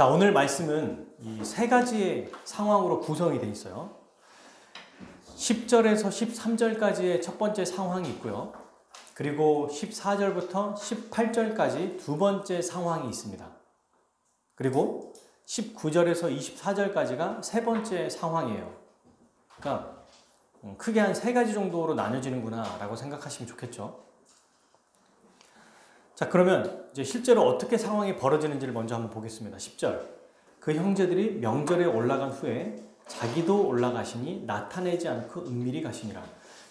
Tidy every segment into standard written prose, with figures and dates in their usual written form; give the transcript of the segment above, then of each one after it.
자, 오늘 말씀은 이 세 가지의 상황으로 구성이 되어 있어요. 10절에서 13절까지의 첫 번째 상황이 있고요. 그리고 14절부터 18절까지 두 번째 상황이 있습니다. 그리고 19절에서 24절까지가 세 번째 상황이에요. 그러니까 크게 한 세 가지 정도로 나눠지는구나 라고 생각하시면 좋겠죠. 자, 그러면 이제 실제로 어떻게 상황이 벌어지는지를 먼저 한번 보겠습니다. 10절. 그 형제들이 명절에 올라간 후에 자기도 올라가시니 나타내지 않고 은밀히 가시니라.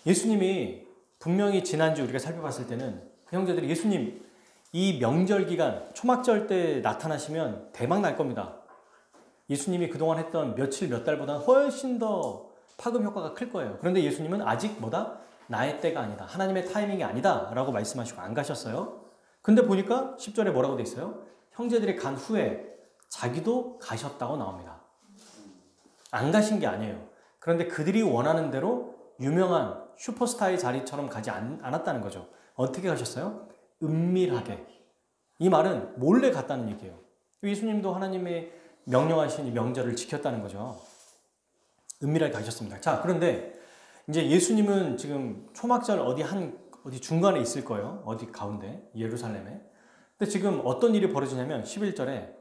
예수님이 분명히 지난주 우리가 살펴봤을 때는 그 형제들이 예수님 이 명절 기간 초막절 때 나타나시면 대박 날 겁니다. 예수님이 그동안 했던 며칠 몇 달보다 훨씬 더 파급 효과가 클 거예요. 그런데 예수님은 아직 뭐다? 나의 때가 아니다. 하나님의 타이밍이 아니다 라고 말씀하시고 안 가셨어요. 근데 보니까 10절에 뭐라고 돼 있어요? 형제들이 간 후에 자기도 가셨다고 나옵니다. 안 가신 게 아니에요. 그런데 그들이 원하는 대로 유명한 슈퍼스타의 자리처럼 가지 않았다는 거죠. 어떻게 가셨어요? 은밀하게. 이 말은 몰래 갔다는 얘기예요. 예수님도 하나님의 명령하신 이 명절을 지켰다는 거죠. 은밀하게 가셨습니다. 자, 그런데 이제 예수님은 지금 초막절 어디 중간에 있을 거예요. 어디 가운데, 예루살렘에. 근데 지금 어떤 일이 벌어지냐면 11절에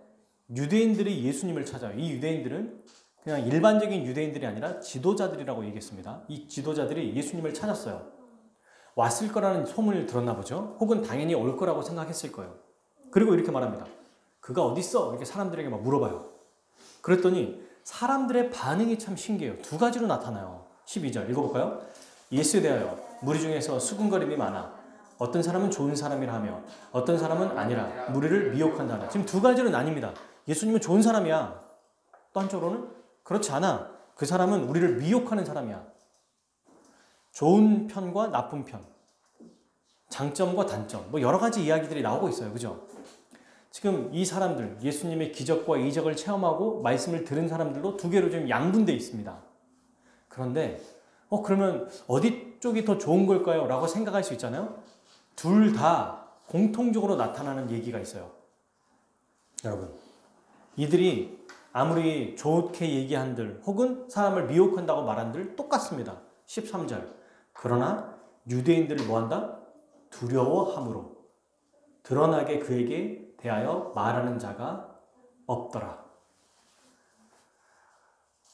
유대인들이 예수님을 찾아요. 이 유대인들은 그냥 일반적인 유대인들이 아니라 지도자들이라고 얘기했습니다. 이 지도자들이 예수님을 찾았어요. 왔을 거라는 소문을 들었나 보죠. 혹은 당연히 올 거라고 생각했을 거예요. 그리고 이렇게 말합니다. 그가 어디 있어? 이렇게 사람들에게 막 물어봐요. 그랬더니 사람들의 반응이 참 신기해요. 두 가지로 나타나요. 12절 읽어볼까요? 예수에 대하여 무리 중에서 수군거림이 많아 어떤 사람은 좋은 사람이라 하며 어떤 사람은 아니라 무리를 미혹한다 하나. 지금 두 가지로 나뉩니다. 예수님은 좋은 사람이야. 또 한쪽으로는 그렇지 않아. 그 사람은 우리를 미혹하는 사람이야. 좋은 편과 나쁜 편, 장점과 단점, 뭐 여러 가지 이야기들이 나오고 있어요. 그죠? 지금 이 사람들, 예수님의 기적과 이적을 체험하고 말씀을 들은 사람들도 두 개로 좀 양분되어 있습니다. 그런데 그러면 어디 쪽이 더 좋은 걸까요? 라고 생각할 수 있잖아요. 둘 다 공통적으로 나타나는 얘기가 있어요. 여러분, 이들이 아무리 좋게 얘기한들 혹은 사람을 미혹한다고 말한들 똑같습니다. 13절. 그러나 유대인들을 뭐한다? 두려워함으로 드러나게 그에게 대하여 말하는 자가 없더라.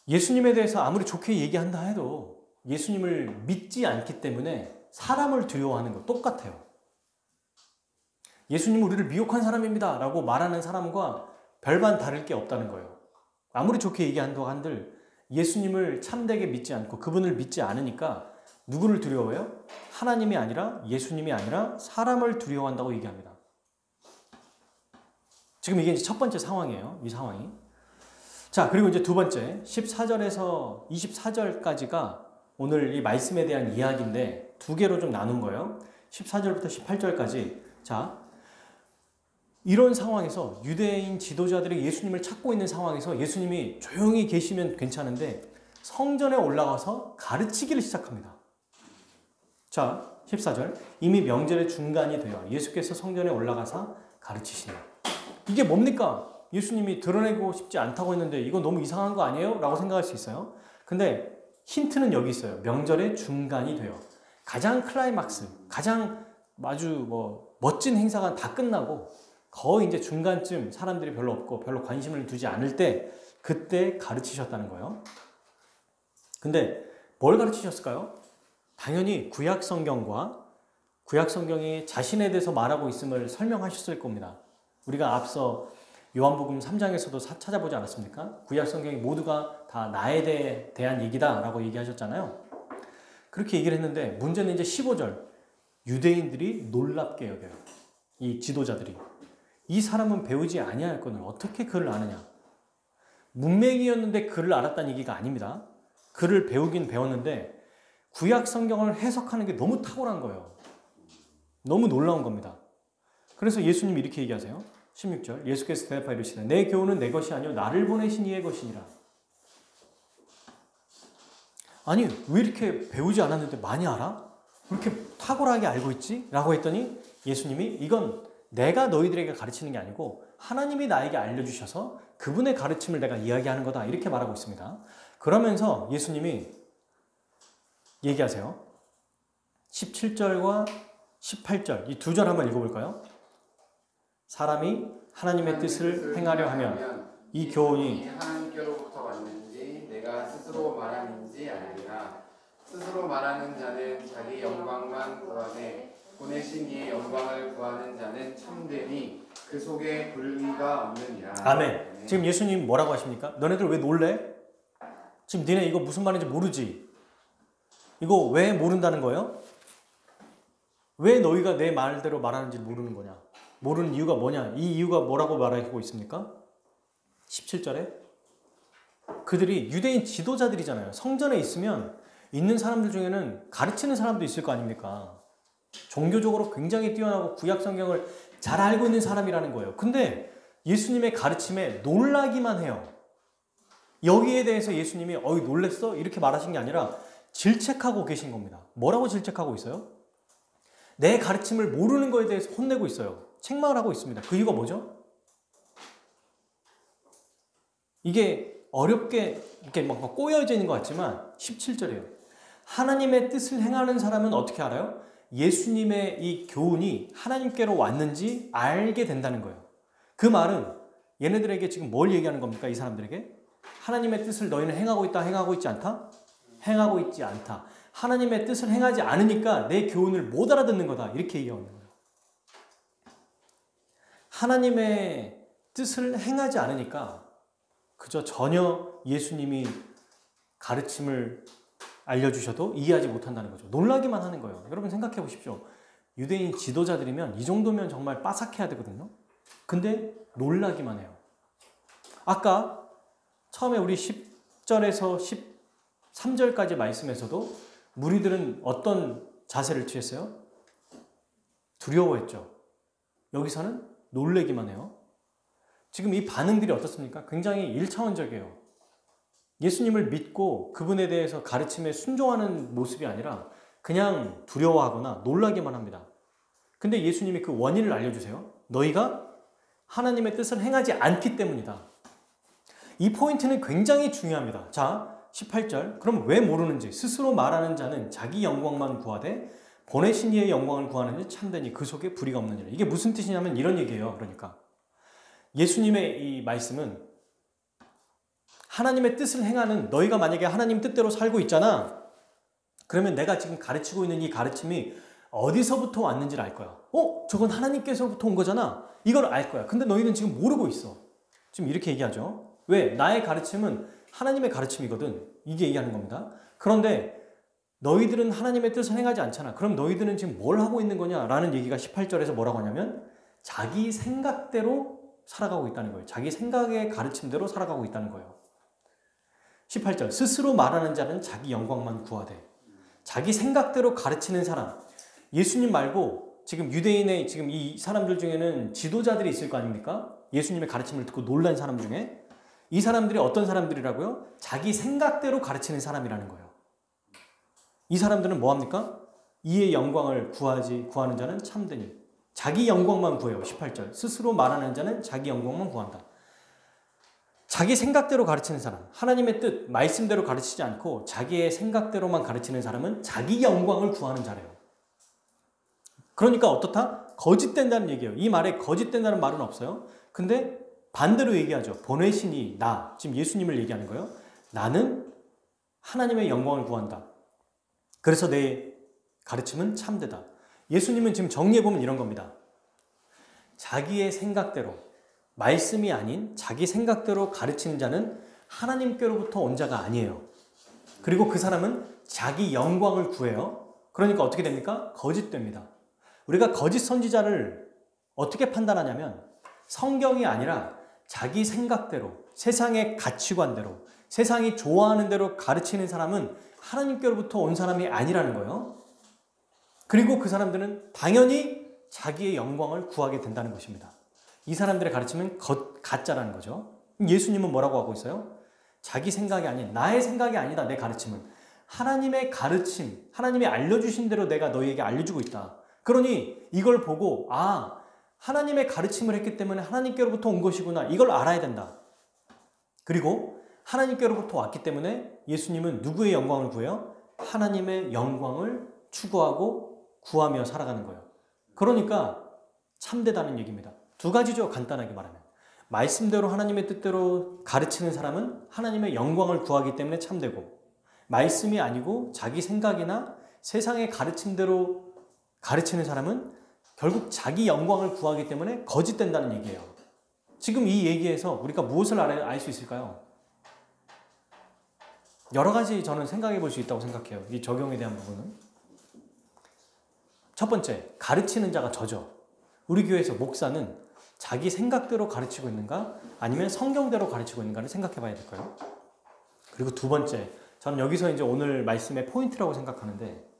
예수님에 대해서 아무리 좋게 얘기한다 해도 예수님을 믿지 않기 때문에 사람을 두려워하는 거 똑같아요. 예수님은 우리를 미혹한 사람입니다 라고 말하는 사람과 별반 다를 게 없다는 거예요. 아무리 좋게 얘기한다고 한들 예수님을 참되게 믿지 않고 그분을 믿지 않으니까 누구를 두려워해요? 하나님이 아니라 예수님이 아니라 사람을 두려워한다고 얘기합니다. 지금 이게 이제 첫 번째 상황이에요. 이 상황이. 자, 그리고 이제 두 번째 14절에서 24절까지가 오늘 이 말씀에 대한 이야기인데 두 개로 좀 나눈 거예요. 14절부터 18절까지. 자, 이런 상황에서 유대인 지도자들이 예수님을 찾고 있는 상황에서 예수님이 조용히 계시면 괜찮은데 성전에 올라가서 가르치기를 시작합니다. 자, 14절. 이미 명절의 중간이 되어 예수께서 성전에 올라가서 가르치시니. 이게 뭡니까? 예수님이 드러내고 싶지 않다고 했는데 이거 너무 이상한 거 아니에요? 라고 생각할 수 있어요. 근데 힌트는 여기 있어요. 명절의 중간이 돼요. 가장 클라이막스, 가장 아주 멋진 행사가 다 끝나고 거의 이제 중간쯤 사람들이 별로 없고 별로 관심을 두지 않을 때 그때 가르치셨다는 거예요. 근데 뭘 가르치셨을까요? 당연히 구약 성경이 자신에 대해서 말하고 있음을 설명하셨을 겁니다. 우리가 앞서 요한복음 3장에서도 찾아보지 않았습니까? 구약 성경이 모두가 다 나에 대한 얘기다 라고 얘기하셨잖아요. 그렇게 얘기를 했는데 문제는 이제 15절. 유대인들이 놀랍게 여겨요. 이 지도자들이. 이 사람은 배우지 아니하였거늘 어떻게 그를 아느냐. 문맹이었는데 그를 알았다는 얘기가 아닙니다. 그를 배우긴 배웠는데 구약 성경을 해석하는 게 너무 탁월한 거예요. 너무 놀라운 겁니다. 그래서 예수님이 이렇게 얘기하세요. 16절. 예수께서 대답하여 이르시되 내 교훈은 내 것이 아니요 나를 보내신 이의 것이니라. 아니 왜 이렇게 배우지 않았는데 많이 알아? 왜 이렇게 탁월하게 알고 있지? 라고 했더니 예수님이 이건 내가 너희들에게 가르치는 게 아니고 하나님이 나에게 알려주셔서 그분의 가르침을 내가 이야기하는 거다. 이렇게 말하고 있습니다. 그러면서 예수님이 얘기하세요. 17절과 18절 이 두 절 한번 읽어볼까요? 사람이 하나님의 뜻을 행하려 하면 이 교훈이 하나님께로부터 왔는지 내가 스스로 말하는지 알리라. 스스로 말하는 자는 자기 영광만 구하되 보내신 이의 영광을 구하는 자는 참되니 그 속에 불의가 없느니라. 아멘. 지금 예수님 뭐라고 하십니까? 너네들 왜 놀래? 지금 니네 이거 무슨 말인지 모르지? 이거 왜 모른다는 거예요? 왜 너희가 내 말대로 말하는지 모르는 거냐? 모르는 이유가 뭐냐? 이 이유가 뭐라고 말하고 있습니까? 17절에 그들이 유대인 지도자들이잖아요. 성전에 있는 사람들 중에는 가르치는 사람도 있을 거 아닙니까? 종교적으로 굉장히 뛰어나고 구약 성경을 잘 알고 있는 사람이라는 거예요. 근데 예수님의 가르침에 놀라기만 해요. 여기에 대해서 예수님이 어이 놀랬어? 이렇게 말하신 게 아니라 질책하고 계신 겁니다. 뭐라고 질책하고 있어요? 내 가르침을 모르는 거에 대해서 혼내고 있어요. 책망을 하고 있습니다. 그 이유가 뭐죠? 이게 어렵게 이렇게 막 꼬여져 있는 것 같지만 17절이에요. 하나님의 뜻을 행하는 사람은 어떻게 알아요? 예수님의 이 교훈이 하나님께로 왔는지 알게 된다는 거예요. 그 말은 얘네들에게 지금 뭘 얘기하는 겁니까? 이 사람들에게? 하나님의 뜻을 너희는 행하고 있다, 행하고 있지 않다? 행하고 있지 않다. 하나님의 뜻을 행하지 않으니까 내 교훈을 못 알아듣는 거다. 이렇게 얘기하는 거예요. 하나님의 뜻을 행하지 않으니까 그저 전혀 예수님이 가르침을 알려주셔도 이해하지 못한다는 거죠. 놀라기만 하는 거예요. 여러분 생각해 보십시오. 유대인 지도자들이면 이 정도면 정말 빠삭해야 되거든요. 근데 놀라기만 해요. 아까 처음에 우리 10절에서 13절까지 말씀에서도 무리들은 어떤 자세를 취했어요? 두려워했죠. 여기서는 놀래기만 해요. 지금 이 반응들이 어떻습니까? 굉장히 1차원적이에요. 예수님을 믿고 그분에 대해서 가르침에 순종하는 모습이 아니라 그냥 두려워하거나 놀라기만 합니다. 근데 예수님이 그 원인을 알려주세요. 너희가 하나님의 뜻을 행하지 않기 때문이다. 이 포인트는 굉장히 중요합니다. 자, 18절. 그럼 왜 모르는지. 스스로 말하는 자는 자기 영광만 구하되 보내신 이의 영광을 구하는 지 참되니 그 속에 불의가 없느니라. 이게 무슨 뜻이냐면 이런 얘기예요. 그러니까 예수님의 이 말씀은 하나님의 뜻을 행하는 너희가 만약에 하나님 뜻대로 살고 있잖아. 그러면 내가 지금 가르치고 있는 이 가르침이 어디서부터 왔는지를 알 거야. 저건 하나님께서부터 온 거잖아. 이걸 알 거야. 근데 너희는 지금 모르고 있어. 지금 이렇게 얘기하죠. 왜? 나의 가르침은 하나님의 가르침이거든. 이게 얘기하는 겁니다. 그런데 너희들은 하나님의 뜻을 행하지 않잖아. 그럼 너희들은 지금 뭘 하고 있는 거냐? 라는 얘기가 18절에서 뭐라고 하냐면 자기 생각대로 살아가고 있다는 거예요. 자기 생각의 가르침대로 살아가고 있다는 거예요. 18절. 스스로 말하는 자는 자기 영광만 구하되. 자기 생각대로 가르치는 사람. 예수님 말고 지금 유대인의 지금 이 사람들 중에는 지도자들이 있을 거 아닙니까? 예수님의 가르침을 듣고 놀란 사람 중에. 이 사람들이 어떤 사람들이라고요? 자기 생각대로 가르치는 사람이라는 거예요. 이 사람들은 뭐합니까? 이의 영광을 구하는 자는 참되니. 자기 영광만 구해요. 18절. 스스로 말하는 자는 자기 영광만 구한다. 자기 생각대로 가르치는 사람, 하나님의 뜻, 말씀대로 가르치지 않고 자기의 생각대로만 가르치는 사람은 자기 영광을 구하는 자래요. 그러니까 어떻다? 거짓된다는 얘기예요. 이 말에 거짓된다는 말은 없어요. 근데 반대로 얘기하죠. 보내시니 나, 지금 예수님을 얘기하는 거예요. 나는 하나님의 영광을 구한다. 그래서 내 가르침은 참되다. 예수님은 지금 정리해보면 이런 겁니다. 자기의 생각대로, 말씀이 아닌 자기 생각대로 가르치는 자는 하나님께로부터 온 자가 아니에요. 그리고 그 사람은 자기 영광을 구해요. 그러니까 어떻게 됩니까? 거짓됩니다. 우리가 거짓 선지자를 어떻게 판단하냐면 성경이 아니라 자기 생각대로, 세상의 가치관대로, 세상이 좋아하는 대로 가르치는 사람은 하나님께로부터 온 사람이 아니라는 거예요. 그리고 그 사람들은 당연히 자기의 영광을 구하게 된다는 것입니다. 이 사람들의 가르침은 가짜라는 거죠. 예수님은 뭐라고 하고 있어요? 자기 생각이 아닌, 나의 생각이 아니다, 내 가르침은. 하나님의 가르침, 하나님이 알려주신 대로 내가 너희에게 알려주고 있다. 그러니 이걸 보고 하나님의 가르침을 했기 때문에 하나님께로부터 온 것이구나. 이걸 알아야 된다. 그리고 하나님께로부터 왔기 때문에 예수님은 누구의 영광을 구해요? 하나님의 영광을 추구하고 구하며 살아가는 거예요. 그러니까 참되다는 얘기입니다. 두 가지죠. 간단하게 말하면. 말씀대로 하나님의 뜻대로 가르치는 사람은 하나님의 영광을 구하기 때문에 참되고, 말씀이 아니고 자기 생각이나 세상의 가르침대로 가르치는 사람은 결국 자기 영광을 구하기 때문에 거짓된다는 얘기예요. 지금 이 얘기에서 우리가 무엇을 알 수 있을까요? 여러 가지 저는 생각해 볼 수 있다고 생각해요. 이 적용에 대한 부분은. 첫 번째, 가르치는 자가 저죠. 우리 교회에서 목사는 자기 생각대로 가르치고 있는가 아니면 성경대로 가르치고 있는가를 생각해 봐야 될까요? 그리고 두 번째, 저는 여기서 이제 오늘 말씀의 포인트라고 생각하는데,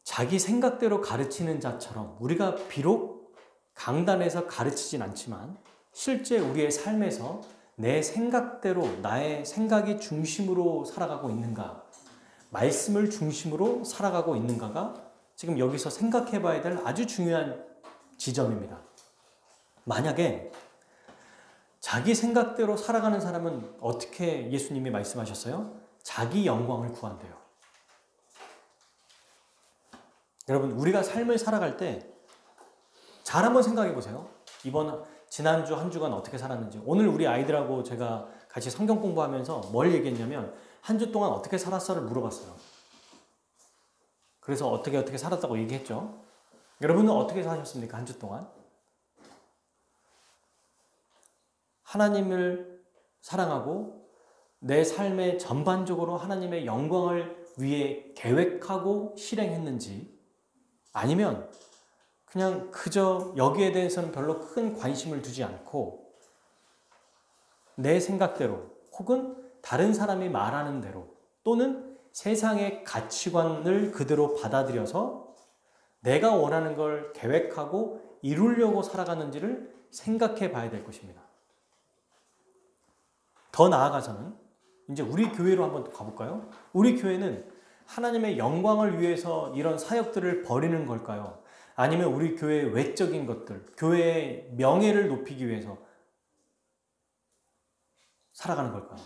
자기 생각대로 가르치는 자처럼 우리가 비록 강단에서 가르치진 않지만 실제 우리의 삶에서 내 생각대로 나의 생각이 중심으로 살아가고 있는가, 말씀을 중심으로 살아가고 있는가가 지금 여기서 생각해 봐야 될 아주 중요한 지점입니다. 만약에 자기 생각대로 살아가는 사람은 어떻게 예수님이 말씀하셨어요? 자기 영광을 구한대요. 여러분, 우리가 삶을 살아갈 때 잘 한번 생각해 보세요. 지난주 한 주간 어떻게 살았는지. 오늘 우리 아이들하고 제가 같이 성경 공부하면서 뭘 얘기했냐면 한 주 동안 어떻게 살았어를 물어봤어요. 그래서 어떻게 살았다고 얘기했죠. 여러분은 어떻게 사셨습니까? 한 주 동안? 하나님을 사랑하고 내 삶에 전반적으로 하나님의 영광을 위해 계획하고 실행했는지, 아니면 그냥 그저 여기에 대해서는 별로 큰 관심을 두지 않고 내 생각대로 혹은 다른 사람이 말하는 대로 또는 세상의 가치관을 그대로 받아들여서 내가 원하는 걸 계획하고 이루려고 살아가는지를 생각해 봐야 될 것입니다. 더 나아가서는 이제 우리 교회로 한번 가볼까요? 우리 교회는 하나님의 영광을 위해서 이런 사역들을 벌이는 걸까요? 아니면 우리 교회의 외적인 것들, 교회의 명예를 높이기 위해서 살아가는 걸까요?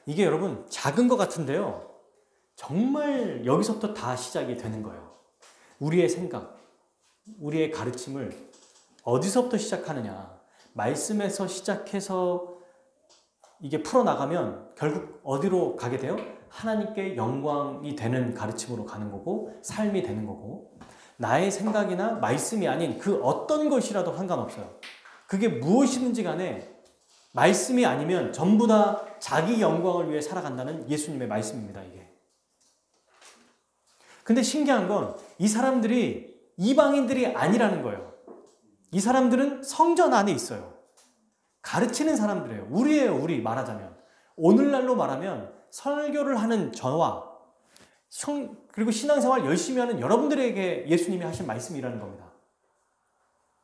이게 여러분 작은 것 같은데요. 정말 여기서부터 다 시작이 되는 거예요. 우리의 생각, 우리의 가르침을 어디서부터 시작하느냐. 말씀에서 시작해서 이게 풀어나가면 결국 어디로 가게 돼요? 하나님께 영광이 되는 가르침으로 가는 거고 삶이 되는 거고, 나의 생각이나 말씀이 아닌 그 어떤 것이라도 상관없어요. 그게 무엇이든지 간에 말씀이 아니면 전부 다 자기 영광을 위해 살아간다는 예수님의 말씀입니다. 이게. 근데 신기한 건 이 사람들이 이방인들이 아니라는 거예요. 이 사람들은 성전 안에 있어요. 가르치는 사람들이에요. 우리예요. 우리 말하자면. 오늘날로 말하면 설교를 하는 저와 그리고 신앙생활 열심히 하는 여러분들에게 예수님이 하신 말씀이라는 겁니다.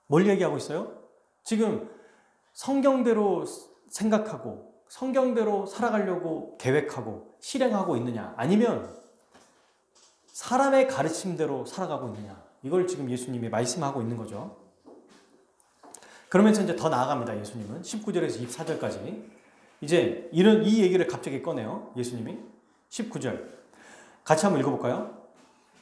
뭘 얘기하고 있어요? 지금 성경대로 생각하고 성경대로 살아가려고 계획하고 실행하고 있느냐, 아니면 사람의 가르침대로 살아가고 있느냐, 이걸 지금 예수님이 말씀하고 있는 거죠. 그러면서 이제 더 나아갑니다. 예수님은 19절에서 24절까지 이제 이 얘기를 갑자기 꺼내요. 예수님이 19절 같이 한번 읽어볼까요?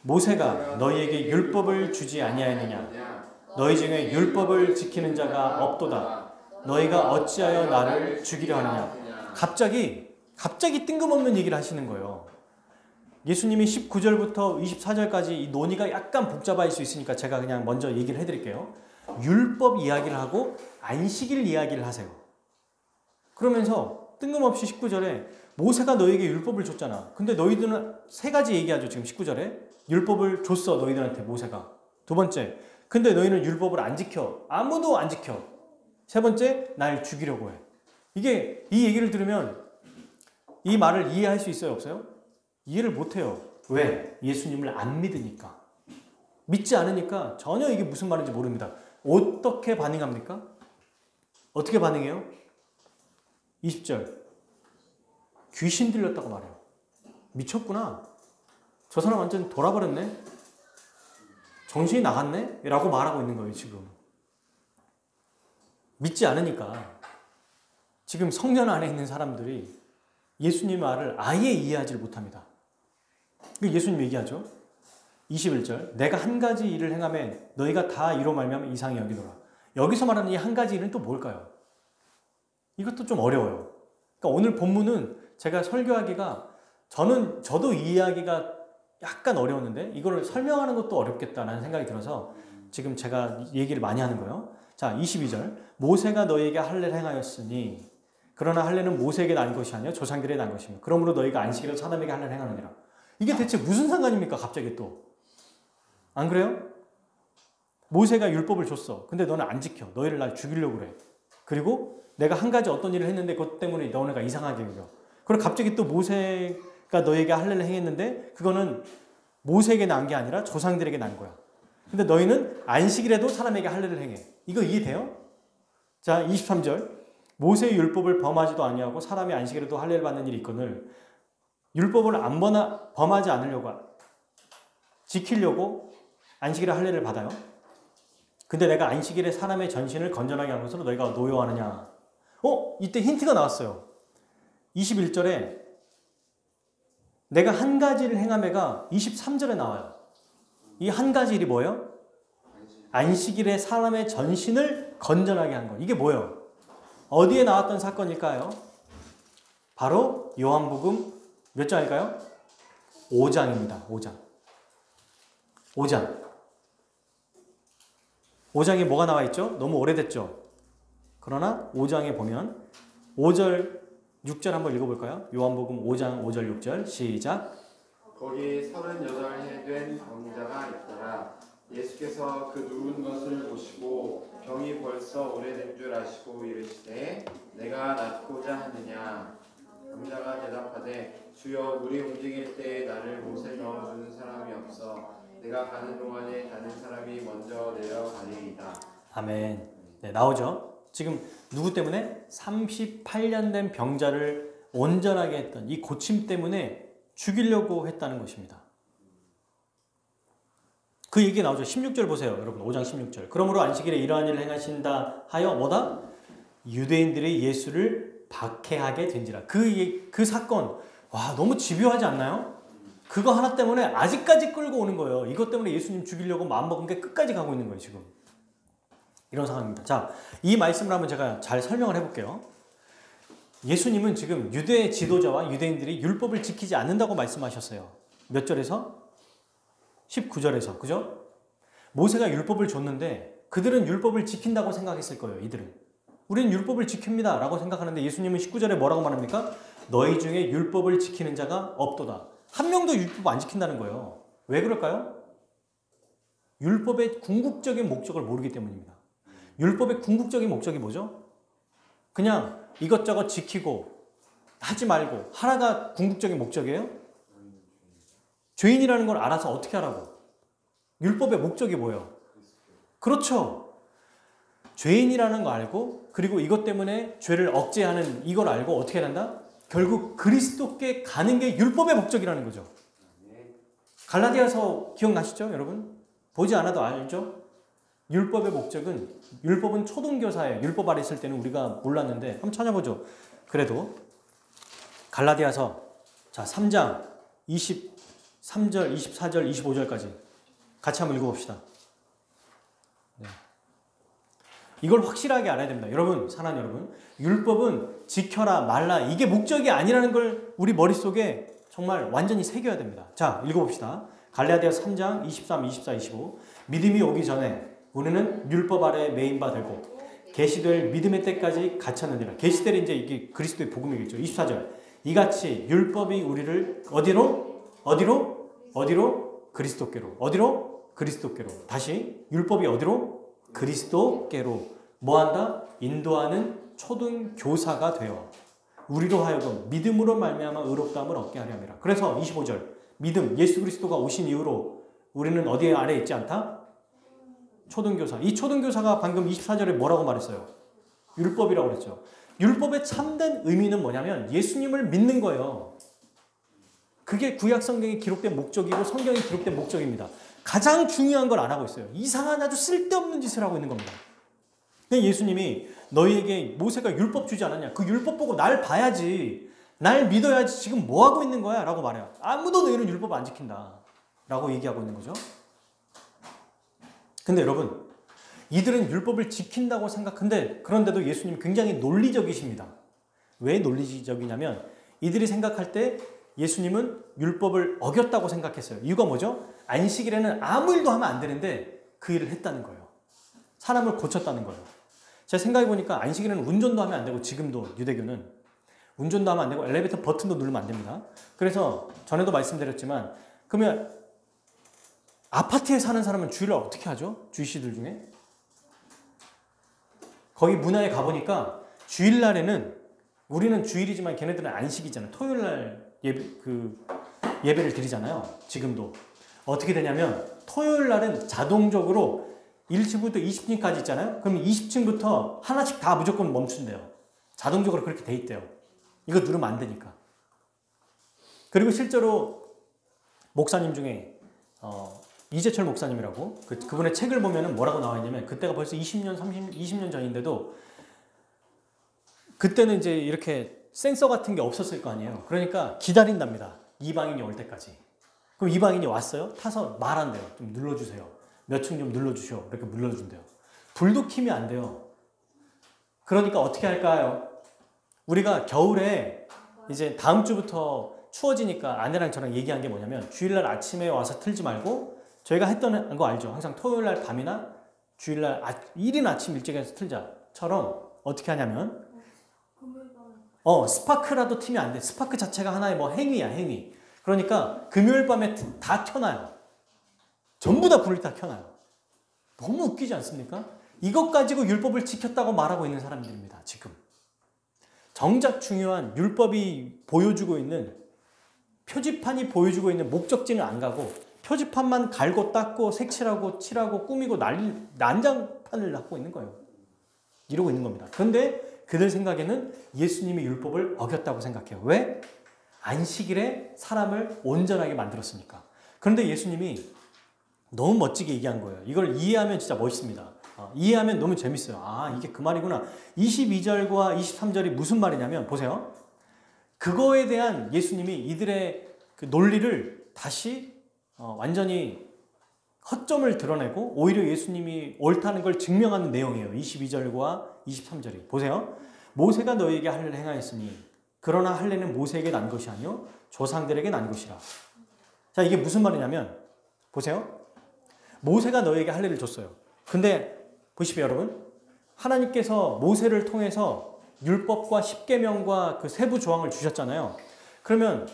모세가 너희에게 율법을 주지 아니하였느냐? 너희 중에 율법을 지키는 자가 없도다. 너희가 어찌하여 나를 죽이려 하느냐? 갑자기 뜬금없는 얘기를 하시는 거예요. 예수님이 19절부터 24절까지 이 논의가 약간 복잡할 수 있으니까 제가 그냥 먼저 얘기를 해드릴게요. 율법 이야기를 하고 안식일 이야기를 하세요. 그러면서 뜬금없이 19절에 모세가 너희에게 율법을 줬잖아. 근데 너희들은 세 가지 얘기하죠. 지금 19절에 율법을 줬어. 너희들한테 모세가. 두 번째, 근데 너희는 율법을 안 지켜. 아무도 안 지켜. 세 번째, 날 죽이려고 해. 이 얘기를 들으면 이 말을 이해할 수 있어요? 없어요? 이해를 못해요. 왜? 예수님을 안 믿으니까. 믿지 않으니까 전혀 이게 무슨 말인지 모릅니다. 어떻게 반응합니까? 어떻게 반응해요? 20절. 귀신 들렸다고 말해요. 미쳤구나. 저 사람 완전 돌아버렸네. 정신이 나갔네? 라고 말하고 있는 거예요, 지금. 믿지 않으니까. 지금 성전 안에 있는 사람들이 예수님 말을 아예 이해하지 못합니다. 예수님 얘기하죠. 21절 내가 한 가지 일을 행하면 너희가 다 이로 말미암아 이상히 여기노라. 여기서 말하는 이 한 가지 일은 또 뭘까요? 이것도 좀 어려워요. 그러니까 오늘 본문은 제가 설교하기가 저도 이해하기가 약간 어려웠는데 이걸 설명하는 것도 어렵겠다라는 생각이 들어서 지금 제가 얘기를 많이 하는 거예요. 자, 22절 모세가 너희에게 할례를 행하였으니 그러나 할례는 모세에게 난 것이 아니라 조상들에게 난 것이며 그러므로 너희가 안식일에 사람에게 할례를 행하느니라. 이게 대체 무슨 상관입니까? 갑자기 또. 안 그래요? 모세가 율법을 줬어. 근데 너는 안 지켜. 너희를 날 죽이려고 그래. 그리고 내가 한 가지 어떤 일을 했는데 그것 때문에 너네가 이상하게 여겨. 그리고 갑자기 또 모세가 너에게 할례를 행했는데 그거는 모세에게 난 게 아니라 조상들에게 난 거야. 근데 너희는 안식일에도 사람에게 할례를 행해. 이거 이해돼요? 자, 23절 모세의 율법을 범하지도 아니하고 사람이 안식일에도 할례를 받는 일이 있거늘 율법을 범하지 않으려고 지키려고 안식일에 할례를 받아요. 근데 내가 안식일에 사람의 전신을 건전하게 한 것으로 너희가 노여워하느냐. 이때 힌트가 나왔어요. 21절에 내가 한 가지를 행하매가 23절에 나와요. 이 한 가지 일이 뭐예요? 안식일에 사람의 전신을 건전하게 한 것. 이게 뭐예요? 어디에 나왔던 사건일까요? 바로 요한복음 몇 장일까요? 5장입니다. 5장. 5장에 뭐가 나와 있죠? 너무 오래됐죠? 그러나 5장에 보면 5절, 6절 한번 읽어볼까요? 요한복음 5장 5절 6절 시작. 거기 38해 된 병자가 있더라. 예수께서 그 누운 것을 보시고 병이 벌써 오래된 줄 아시고 이르시되 내가 낫고자 하느냐. 병자가 대답하되 주여 물이 움직일 때에 나를 못에 넣어주는 사람이 없어 내가 가는 동안에 다른 사람이 먼저 내려가리이다. 아멘. 네, 나오죠. 지금 누구 때문에? 38년 된 병자를 온전하게 했던 이 고침 때문에 죽이려고 했다는 것입니다. 그 얘기 나오죠. 16절 보세요. 여러분 5장 16절. 그러므로 안식일에 이러한 일을 행하신다 하여 뭐다? 유대인들이 예수를 박해하게 된지라. 그 사건 와 너무 집요하지 않나요? 그거 하나 때문에 아직까지 끌고 오는 거예요. 이것 때문에 예수님 죽이려고 마음먹은 게 끝까지 가고 있는 거예요. 지금. 이런 상황입니다. 자, 이 말씀을 한번 제가 잘 설명을 해볼게요. 예수님은 지금 유대 지도자와 유대인들이 율법을 지키지 않는다고 말씀하셨어요. 몇 절에서? 19절에서. 그죠? 모세가 율법을 줬는데 그들은 율법을 지킨다고 생각했을 거예요. 이들은. 우리는 율법을 지킵니다 라고 생각하는데 예수님은 19절에 뭐라고 말합니까? 너희 중에 율법을 지키는 자가 없도다. 한 명도 율법 안 지킨다는 거예요. 왜 그럴까요? 율법의 궁극적인 목적을 모르기 때문입니다. 율법의 궁극적인 목적이 뭐죠? 그냥 이것저것 지키고 하지 말고 하나가 궁극적인 목적이에요? 죄인이라는 걸 알아서 어떻게 하라고? 율법의 목적이 뭐예요? 그렇죠. 죄인이라는 거 알고 그리고 이것 때문에 죄를 억제하는 이걸 알고 어떻게 한다? 결국 그리스도께 가는 게 율법의 목적이라는 거죠. 갈라디아서 기억나시죠, 여러분? 보지 않아도 알죠? 율법의 목적은 율법은 초등교사예요. 율법 아래 있을 때는 우리가 몰랐는데 한번 찾아보죠. 그래도 갈라디아서 자 3장 23절, 24절, 25절까지 같이 한번 읽어봅시다. 네. 이걸 확실하게 알아야 됩니다. 여러분, 사랑하는 여러분, 율법은 지켜라 말라 이게 목적이 아니라는 걸 우리 머릿속에 정말 완전히 새겨야 됩니다. 자, 읽어봅시다. 갈라디아서 3장 23, 24, 25 믿음이 오기 전에 우리는 율법 아래에 매인 바 되고 계시될 믿음의 때까지 갇혔느니라. 계시될 이제 이게 그리스도의 복음이겠죠. 24절 이같이 율법이 우리를 어디로? 그리스도께로. 어디로? 그리스도께로. 다시 율법이 어디로? 그리스도께로. 뭐한다? 인도하는 초등 교사가 되어 우리로 하여금 믿음으로 말미암아 의롭다함을 얻게 하려 함이라. 그래서 25절 믿음 예수 그리스도가 오신 이후로 우리는 어디에 아래 있지 않다? 초등교사. 이 초등교사가 방금 24절에 뭐라고 말했어요? 율법이라고 그랬죠. 율법의 참된 의미는 뭐냐면 예수님을 믿는 거예요. 그게 구약 성경에 기록된 목적이고 성경에 기록된 목적입니다. 가장 중요한 걸 안 하고 있어요. 이상한 아주 쓸데없는 짓을 하고 있는 겁니다. 근데 예수님이 너희에게 모세가 율법 주지 않았냐? 그 율법 보고 날 봐야지. 날 믿어야지. 지금 뭐 하고 있는 거야? 라고 말해요. 아무도 너희는 율법 안 지킨다. 라고 얘기하고 있는 거죠. 근데 여러분, 이들은 율법을 지킨다고 생각하는데 그런데도 예수님 굉장히 논리적이십니다. 왜 논리적이냐면 이들이 생각할 때 예수님은 율법을 어겼다고 생각했어요. 이유가 뭐죠? 안식일에는 아무 일도 하면 안 되는데 그 일을 했다는 거예요. 사람을 고쳤다는 거예요. 제가 생각해보니까 안식일에는 운전도 하면 안 되고 지금도 유대교는 운전도 하면 안 되고 엘리베이터 버튼도 누르면 안 됩니다. 그래서 전에도 말씀드렸지만 그러면 아파트에 사는 사람은 주일날 어떻게 하죠? 주일씨들 중에? 거기 문화에 가보니까 주일날에는 우리는 주일이지만 걔네들은 안식이잖아요. 토요일날 예배를 드리잖아요. 지금도. 어떻게 되냐면 토요일날은 자동적으로 1층부터 20층까지 있잖아요. 그럼 20층부터 하나씩 다 무조건 멈춘대요. 자동적으로 그렇게 돼 있대요. 이거 누르면 안 되니까. 그리고 실제로 목사님 중에 이재철 목사님이라고 그분의 책을 보면은 뭐라고 나와 있냐면 그때가 벌써 20년 전인데도 그때는 이제 이렇게 센서 같은 게 없었을 거 아니에요. 그러니까 기다린답니다. 이방인이 올 때까지. 그럼 이방인이 왔어요? 타서 말한대요. 좀 눌러주세요. 몇 층 좀 눌러주시오. 이렇게 눌러준대요. 불도 켜면 안 돼요. 그러니까 어떻게 할까요? 우리가 겨울에 이제 다음 주부터 추워지니까 아내랑 저랑 얘기한 게 뭐냐면 주일날 아침에 와서 틀지 말고 저희가 했던 거 알죠? 항상 토요일날 밤이나 주일날 이른 아침 일찍 해서 틀자처럼 어떻게 하냐면 스파크라도 틀면 안 돼. 스파크 자체가 하나의 뭐 행위야, 행위. 그러니까 금요일 밤에 다 켜놔요. 전부 다 불을 다 켜놔요. 너무 웃기지 않습니까? 이것 가지고 율법을 지켰다고 말하고 있는 사람들입니다. 지금. 정작 중요한 율법이 보여주고 있는 표지판이 보여주고 있는 목적지는 안 가고 표지판만 갈고 닦고 색칠하고 칠하고 꾸미고 난장판을 하고 있는 거예요. 이러고 있는 겁니다. 그런데 그들 생각에는 예수님이 율법을 어겼다고 생각해요. 왜? 안식일에 사람을 온전하게 만들었으니까. 그런데 예수님이 너무 멋지게 얘기한 거예요. 이걸 이해하면 진짜 멋있습니다. 이해하면 너무 재밌어요. 아, 이게 그 말이구나. 22절과 23절이 무슨 말이냐면 보세요. 그거에 대한 예수님이 이들의 그 논리를 다시 완전히 허점을 드러내고 오히려 예수님이 옳다는 걸 증명하는 내용이에요. 22절과 23절이. 보세요. 모세가 너에게 할례를 행하였으니 그러나 할례는 모세에게 난 것이 아니요 조상들에게 난 것이라. 자, 이게 무슨 말이냐면 보세요. 모세가 너에게 할례를 줬어요. 근데 보십시오, 여러분. 하나님께서 모세를 통해서 율법과 십계명과 그 세부 조항을 주셨잖아요. 그러면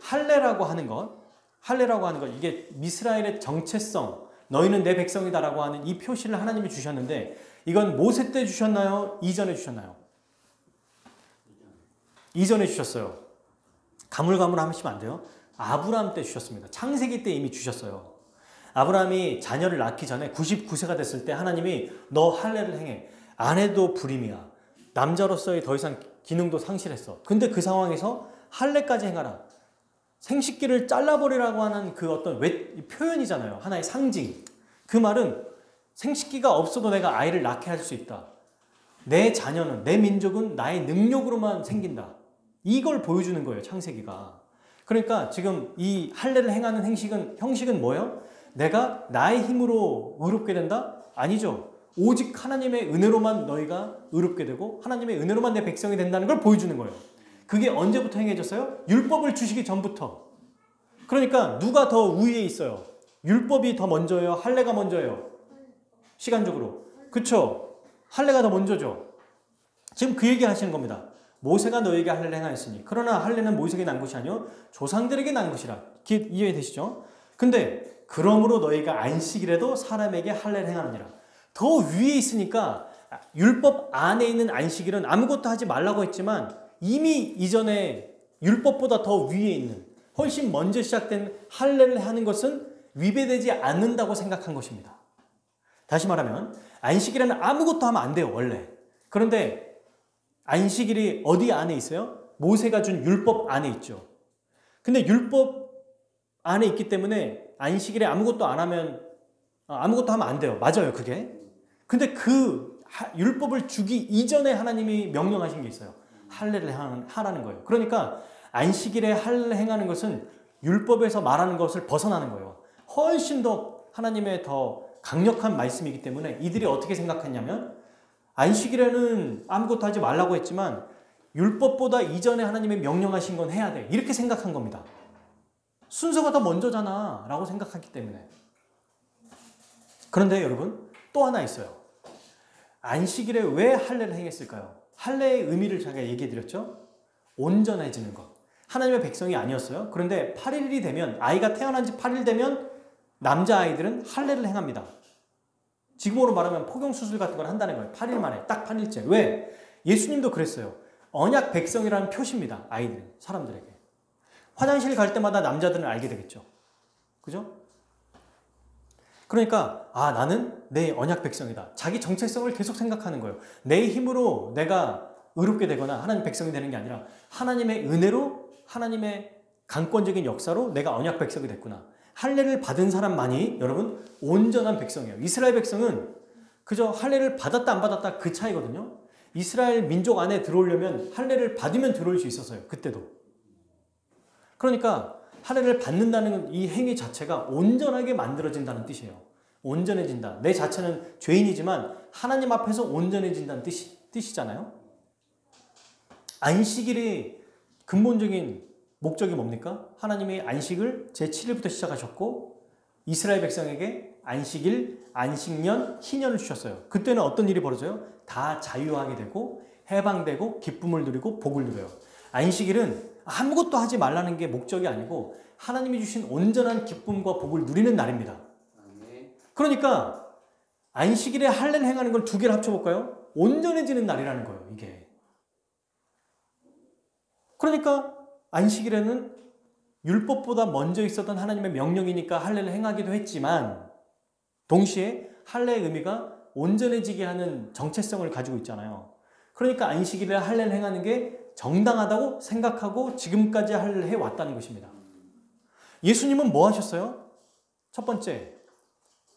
할례라고 하는 것 이게 이스라엘의 정체성, 너희는 내 백성이다라고 하는 이 표시를 하나님이 주셨는데 이건 모세 때 주셨나요? 이전에 주셨나요? 이전에 주셨어요. 가물가물하시면 안 돼요. 아브라함 때 주셨습니다. 창세기 때 이미 주셨어요. 아브라함이 자녀를 낳기 전에 99세가 됐을 때 하나님이 너 할례를 행해. 아내도 불임이야. 남자로서의 더 이상 기능도 상실했어. 근데 그 상황에서 할례까지 행하라. 생식기를 잘라버리라고 하는 그 어떤 표현이잖아요. 하나의 상징. 그 말은 생식기가 없어도 내가 아이를 낳게 할 수 있다. 내 자녀는, 내 민족은 나의 능력으로만 생긴다. 이걸 보여주는 거예요. 창세기가. 그러니까 지금 이 할례를 행하는 형식은 뭐예요? 내가 나의 힘으로 의롭게 된다? 아니죠. 오직 하나님의 은혜로만 너희가 의롭게 되고 하나님의 은혜로만 내 백성이 된다는 걸 보여주는 거예요. 그게 언제부터 행해졌어요? 율법을 주시기 전부터. 그러니까 누가 더 우위에 있어요? 율법이 더 먼저예요? 할례가 먼저예요? 시간적으로. 그쵸? 할례가 더 먼저죠. 지금 그 얘기 하시는 겁니다. 모세가 너에게 할례를 행하였으니 그러나 할례는 모세에게 난 것이 아니요 조상들에게 난 것이라. 이해되시죠? 근데 그러므로 너희가 안식일에도 사람에게 할례를 행하느니라. 더 위에 있으니까 율법 안에 있는 안식일은 아무것도 하지 말라고 했지만 이미 이전에 율법보다 더 위에 있는 훨씬 먼저 시작된 할례를 하는 것은 위배되지 않는다고 생각한 것입니다. 다시 말하면 안식일에는 아무것도 하면 안 돼요. 원래. 그런데 안식일이 어디 안에 있어요? 모세가 준 율법 안에 있죠. 근데 율법 안에 있기 때문에 안식일에 아무것도 안 하면 아무것도 하면 안 돼요. 맞아요, 그게. 근데 그 율법을 주기 이전에 하나님이 명령하신 게 있어요. 할례를 하라는 거예요. 그러니까 안식일에 할례 행하는 것은 율법에서 말하는 것을 벗어나는 거예요. 훨씬 더 하나님의 더 강력한 말씀이기 때문에 이들이 어떻게 생각했냐면 안식일에는 아무것도 하지 말라고 했지만 율법보다 이전에 하나님의 명령하신 건 해야 돼. 이렇게 생각한 겁니다. 순서가 더 먼저잖아 라고 생각하기 때문에. 그런데 여러분 또 하나 있어요. 안식일에 왜 할례를 행했을까요? 할례의 의미를 제가 얘기해 드렸죠. 온전해지는 것. 하나님의 백성이 아니었어요. 그런데 8일이 되면 아이가 태어난 지 8일 되면 남자아이들은 할례를 행합니다. 지금으로 말하면 포경수술 같은 걸 한다는 거예요. 8일 만에 딱 8일째. 왜? 예수님도 그랬어요. 언약 백성이라는 표시입니다. 아이들은 사람들에게. 화장실 갈 때마다 남자들은 알게 되겠죠. 그죠? 그러니까 나는 내 언약 백성이다. 자기 정체성을 계속 생각하는 거예요. 내 힘으로 내가 의롭게 되거나 하나님 백성이 되는 게 아니라 하나님의 은혜로 하나님의 강권적인 역사로 내가 언약 백성이 됐구나. 할례를 받은 사람만이 여러분 온전한 백성이에요. 이스라엘 백성은 그저 할례를 받았다 안 받았다 그 차이거든요. 이스라엘 민족 안에 들어오려면 할례를 받으면 들어올 수 있었어요. 그때도. 그러니까 할례를 받는다는 이 행위 자체가 온전하게 만들어진다는 뜻이에요. 온전해진다. 내 자체는 죄인이지만 하나님 앞에서 온전해진다는 뜻이잖아요. 안식일이 근본적인 목적이 뭡니까? 하나님이 안식을 제7일부터 시작하셨고 이스라엘 백성에게 안식일, 안식년, 희년을 주셨어요. 그때는 어떤 일이 벌어져요? 다 자유하게 되고 해방되고 기쁨을 누리고 복을 누려요. 안식일은 아무것도 하지 말라는 게 목적이 아니고 하나님이 주신 온전한 기쁨과 복을 누리는 날입니다. 그러니까 안식일에 할례를 행하는 걸 두 개를 합쳐볼까요? 온전해지는 날이라는 거예요. 이게. 그러니까 안식일에는 율법보다 먼저 있었던 하나님의 명령이니까 할례를 행하기도 했지만 동시에 할례의 의미가 온전해지게 하는 정체성을 가지고 있잖아요. 그러니까 안식일에 할례를 행하는 게 정당하다고 생각하고 지금까지 할례를 해왔다는 것입니다. 예수님은 뭐 하셨어요? 첫 번째,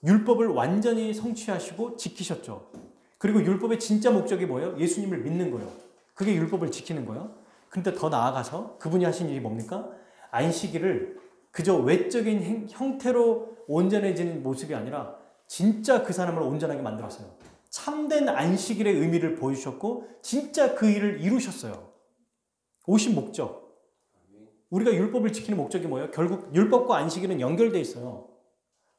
율법을 완전히 성취하시고 지키셨죠. 그리고 율법의 진짜 목적이 뭐예요? 예수님을 믿는 거예요. 그게 율법을 지키는 거예요. 근데 더 나아가서 그분이 하신 일이 뭡니까? 안식일을 그저 외적인 형태로 온전해지는 모습이 아니라 진짜 그 사람을 온전하게 만들었어요. 참된 안식일의 의미를 보여주셨고 진짜 그 일을 이루셨어요. 오신 목적. 우리가 율법을 지키는 목적이 뭐예요? 결국 율법과 안식일은 연결되어 있어요.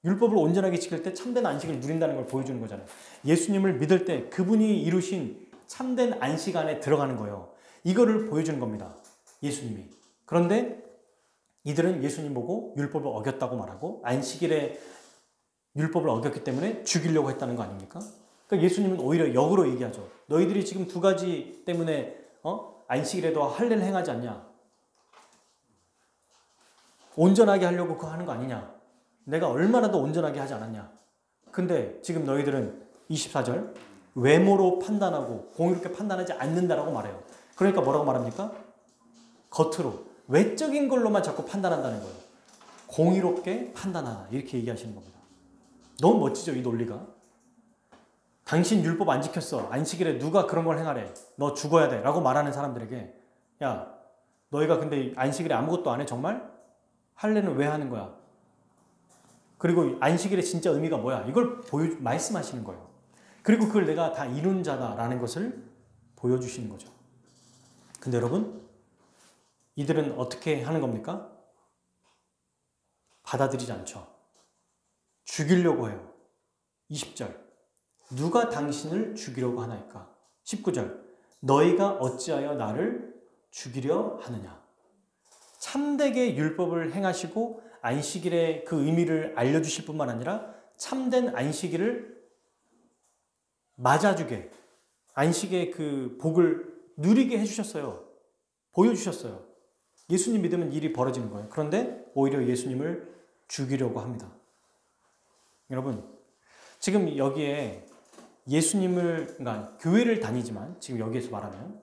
율법을 온전하게 지킬 때 참된 안식을 누린다는 걸 보여주는 거잖아요. 예수님을 믿을 때 그분이 이루신 참된 안식 안에 들어가는 거예요. 이거를 보여주는 겁니다. 예수님이. 그런데 이들은 예수님 보고 율법을 어겼다고 말하고 안식일에 율법을 어겼기 때문에 죽이려고 했다는 거 아닙니까? 그러니까 예수님은 오히려 역으로 얘기하죠. 너희들이 지금 두 가지 때문에 안식일에도 할례를 행하지 않냐? 온전하게 하려고 그거 하는 거 아니냐? 내가 얼마나 더 온전하게 하지 않았냐? 근데 지금 너희들은 24절 외모로 판단하고 공의롭게 판단하지 않는다라고 말해요. 그러니까 뭐라고 말합니까? 겉으로 외적인 걸로만 자꾸 판단한다는 거예요. 공의롭게 판단하라 이렇게 얘기하시는 겁니다. 너무 멋지죠, 이 논리가. 당신 율법 안 지켰어. 안식일에 누가 그런 걸 행하래. 너 죽어야 돼 라고 말하는 사람들에게 야, 너희가 근데 안식일에 아무것도 안 해 정말? 할례는 왜 하는 거야? 그리고 안식일의 진짜 의미가 뭐야? 이걸 말씀하시는 거예요. 그리고 그걸 내가 다 이룬 자다라는 것을 보여주시는 거죠. 근데 여러분, 이들은 어떻게 하는 겁니까? 받아들이지 않죠. 죽이려고 해요. 20절. 누가 당신을 죽이려고 하나이까? 19절. 너희가 어찌하여 나를 죽이려 하느냐? 참되게 율법을 행하시고 안식일의 그 의미를 알려주실 뿐만 아니라 참된 안식일을 맞아주게 안식의 그 복을 누리게 해주셨어요. 보여주셨어요. 예수님 믿으면 일이 벌어지는 거예요. 그런데 오히려 예수님을 죽이려고 합니다. 여러분, 지금 여기에 예수님을, 그러니까 교회를 다니지만 지금 여기에서 말하면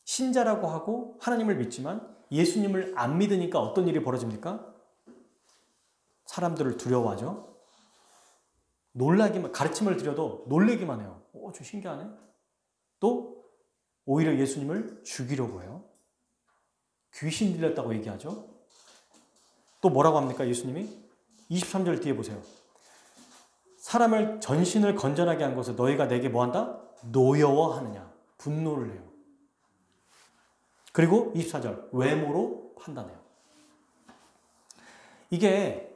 신자라고 하고 하나님을 믿지만 예수님을 안 믿으니까 어떤 일이 벌어집니까? 사람들을 두려워하죠. 놀라기만, 가르침을 드려도 놀래기만 해요. 좀 신기하네. 또 오히려 예수님을 죽이려고 해요. 귀신 들렸다고 얘기하죠. 또 뭐라고 합니까? 예수님이 23절 뒤에 보세요. 사람을 전신을 건전하게 한 것을 너희가 내게 뭐한다? 노여워하느냐. 분노를 해요. 그리고 24절 외모로 판단해요. 이게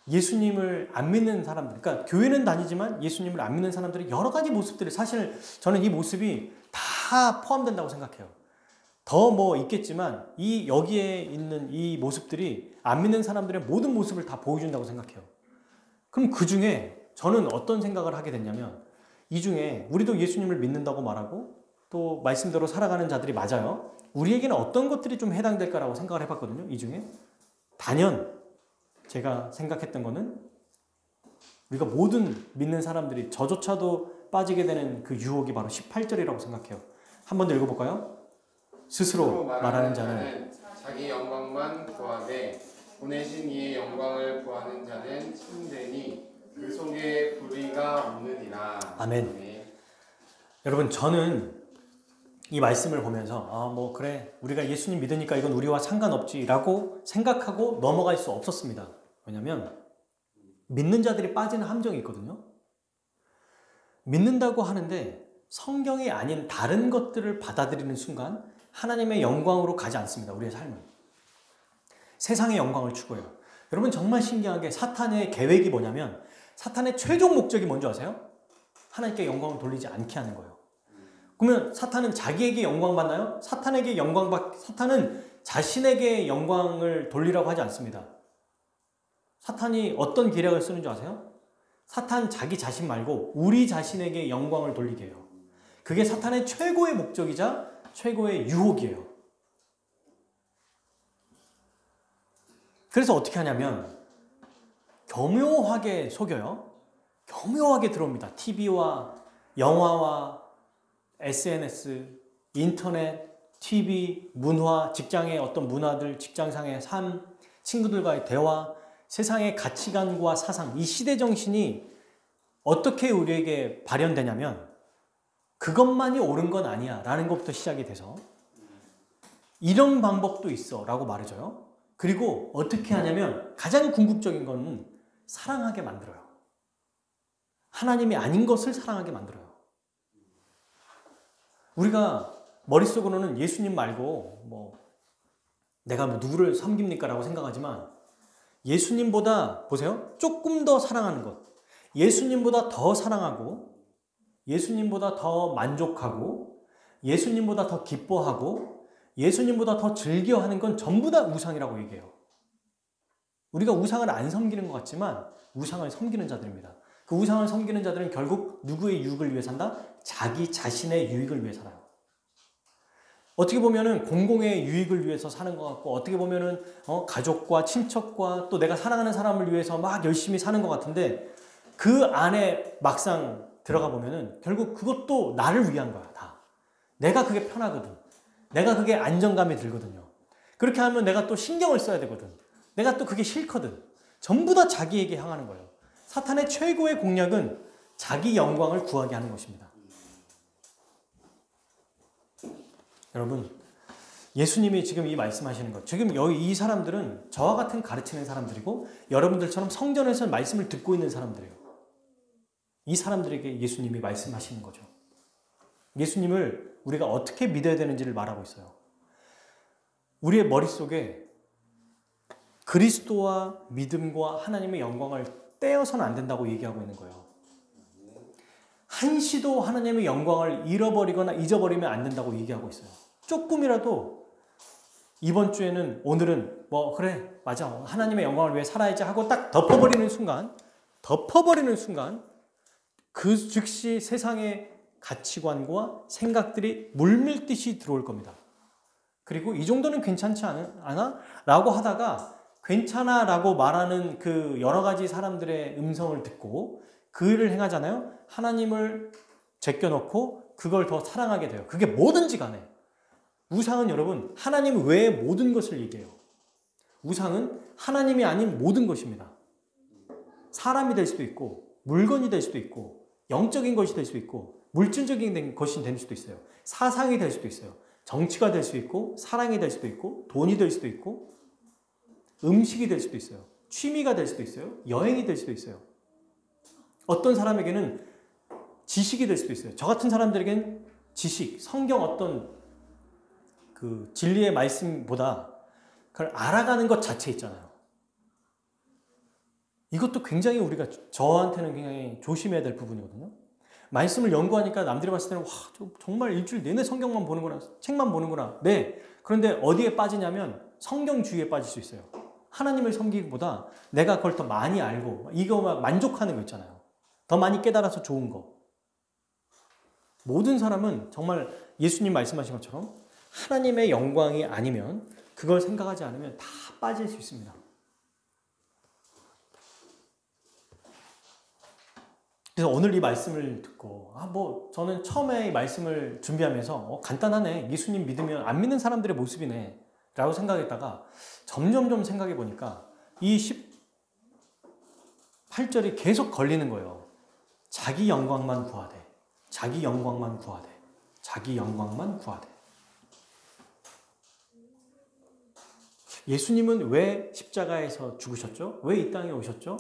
예수님을 안 믿는 사람들, 그러니까 교회는 다니지만 예수님을 안 믿는 사람들의 여러 가지 모습들이, 사실 저는 이 모습이 다 포함된다고 생각해요. 더 뭐 있겠지만 여기에 있는 이 모습들이 안 믿는 사람들의 모든 모습을 다 보여준다고 생각해요. 그럼 그 중에 저는 어떤 생각을 하게 됐냐면, 이 중에 우리도 예수님을 믿는다고 말하고 또 말씀대로 살아가는 자들이 맞아요. 우리에게는 어떤 것들이 좀 해당될까라고 생각을 해봤거든요. 이 중에 단연 제가 생각했던 거는, 우리가 모든 믿는 사람들이 저조차도 빠지게 되는 그 유혹이 바로 18절이라고 생각해요. 한 번 더 읽어볼까요? 스스로 말하는 자는 자기 영광만 구하되 보내신 이의 영광을 구하는 자는 참되니 그 속에 불의가 없느니라. 아멘. 네. 여러분, 저는 이 말씀을 보면서 뭐 그래, 우리가 예수님 믿으니까 이건 우리와 상관없지라고 생각하고 넘어갈 수 없었습니다. 왜냐하면 믿는 자들이 빠지는 함정이 있거든요. 믿는다고 하는데 성경이 아닌 다른 것들을 받아들이는 순간 하나님의 영광으로 가지 않습니다. 우리의 삶은 세상의 영광을 추구해요. 여러분, 정말 신기하게 사탄의 계획이 뭐냐면, 사탄의 최종 목적이 뭔지 아세요? 하나님께 영광을 돌리지 않게 하는 거예요. 그러면 사탄은 자기에게 영광 받나요? 사탄은 자신에게 영광을 돌리라고 하지 않습니다. 사탄이 어떤 계략을 쓰는 줄 아세요? 사탄 자기 자신 말고 우리 자신에게 영광을 돌리게 해요. 그게 사탄의 최고의 목적이자 최고의 유혹이에요. 그래서 어떻게 하냐면 교묘하게 속여요. 교묘하게 들어옵니다. TV와 영화와 SNS, 인터넷, TV, 문화, 직장의 어떤 문화들, 직장상의 삶, 친구들과의 대화, 세상의 가치관과 사상, 이 시대 정신이 어떻게 우리에게 발현되냐면, 그것만이 옳은 건 아니야 라는 것부터 시작이 돼서 이런 방법도 있어 라고 말해줘요. 그리고 어떻게 하냐면 가장 궁극적인 건 사랑하게 만들어요. 하나님이 아닌 것을 사랑하게 만들어요. 우리가 머릿속으로는 예수님 말고 내가 누구를 섬깁니까 라고 생각하지만, 예수님보다 보세요, 조금 더 사랑하는 것, 예수님보다 더 사랑하고, 예수님보다 더 만족하고, 예수님보다 더 기뻐하고, 예수님보다 더 즐겨하는 건 전부 다 우상이라고 얘기해요. 우리가 우상을 안 섬기는 것 같지만 우상을 섬기는 자들입니다. 그 우상을 섬기는 자들은 결국 누구의 유익을 위해 산다? 자기 자신의 유익을 위해 살아요. 어떻게 보면은 공공의 유익을 위해서 사는 것 같고, 어떻게 보면은 가족과 친척과 또 내가 사랑하는 사람을 위해서 막 열심히 사는 것 같은데, 그 안에 막상 들어가 보면은 결국 그것도 나를 위한 거야, 다. 내가 그게 편하거든. 내가 그게 안정감이 들거든요. 그렇게 하면 내가 또 신경을 써야 되거든. 내가 또 그게 싫거든. 전부 다 자기에게 향하는 거예요. 사탄의 최고의 공략은 자기 영광을 구하게 하는 것입니다. 여러분, 예수님이 지금 이 말씀하시는 것, 지금 이 사람들은 저와 같은 가르치는 사람들이고 여러분들처럼 성전에서 말씀을 듣고 있는 사람들이에요. 이 사람들에게 예수님이 말씀하시는 거죠. 예수님을 우리가 어떻게 믿어야 되는지를 말하고 있어요. 우리의 머릿속에 그리스도와 믿음과 하나님의 영광을 떼어서는 안 된다고 얘기하고 있는 거예요. 한시도 하나님의 영광을 잃어버리거나 잊어버리면 안 된다고 얘기하고 있어요. 조금이라도 이번 주에는, 오늘은 그래 맞아, 하나님의 영광을 위해 살아야지 하고 딱 덮어버리는 순간 그 즉시 세상의 가치관과 생각들이 물밀듯이 들어올 겁니다. 그리고 이 정도는 괜찮지 않아? 라고 하다가 괜찮아 라고 말하는 그 여러 가지 사람들의 음성을 듣고 그 일을 행하잖아요. 하나님을 제껴놓고 그걸 더 사랑하게 돼요. 그게 뭐든지 간에. 우상은 여러분, 하나님 외의 모든 것을 얘기해요. 우상은 하나님이 아닌 모든 것입니다. 사람이 될 수도 있고, 물건이 될 수도 있고, 영적인 것이 될 수도 있고, 물질적인 것이 될 수도 있어요. 사상이 될 수도 있어요. 정치가 될 수 있고, 사랑이 될 수도 있고, 돈이 될 수도 있고, 음식이 될 수도 있어요. 취미가 될 수도 있어요. 여행이 될 수도 있어요. 어떤 사람에게는 지식이 될 수도 있어요. 저 같은 사람들에게는 지식, 성경 어떤 그 진리의 말씀보다 그걸 알아가는 것 자체 있잖아요. 이것도 굉장히 우리가 저한테는 굉장히 조심해야 될 부분이거든요. 말씀을 연구하니까 남들이 봤을 때는 와, 정말 일주일 내내 성경만 보는구나, 책만 보는구나. 네. 그런데 어디에 빠지냐면 성경주의에 빠질 수 있어요. 하나님을 섬기기보다 내가 그걸 더 많이 알고 이거 막 만족하는 거 있잖아요. 더 많이 깨달아서 좋은 거. 모든 사람은 정말 예수님 말씀하신 것처럼 하나님의 영광이 아니면 그걸 생각하지 않으면 다 빠질 수 있습니다. 그래서 오늘 이 말씀을 듣고 저는 처음에 이 말씀을 준비하면서 간단하네. 예수님 믿으면 안 믿는 사람들의 모습이네. 라고 생각했다가 점점점 생각해 보니까 이 18절이 계속 걸리는 거예요. 자기 영광만 구하되, 자기 영광만 구하되, 자기 영광만 구하되. 예수님은 왜 십자가에서 죽으셨죠? 왜 이 땅에 오셨죠?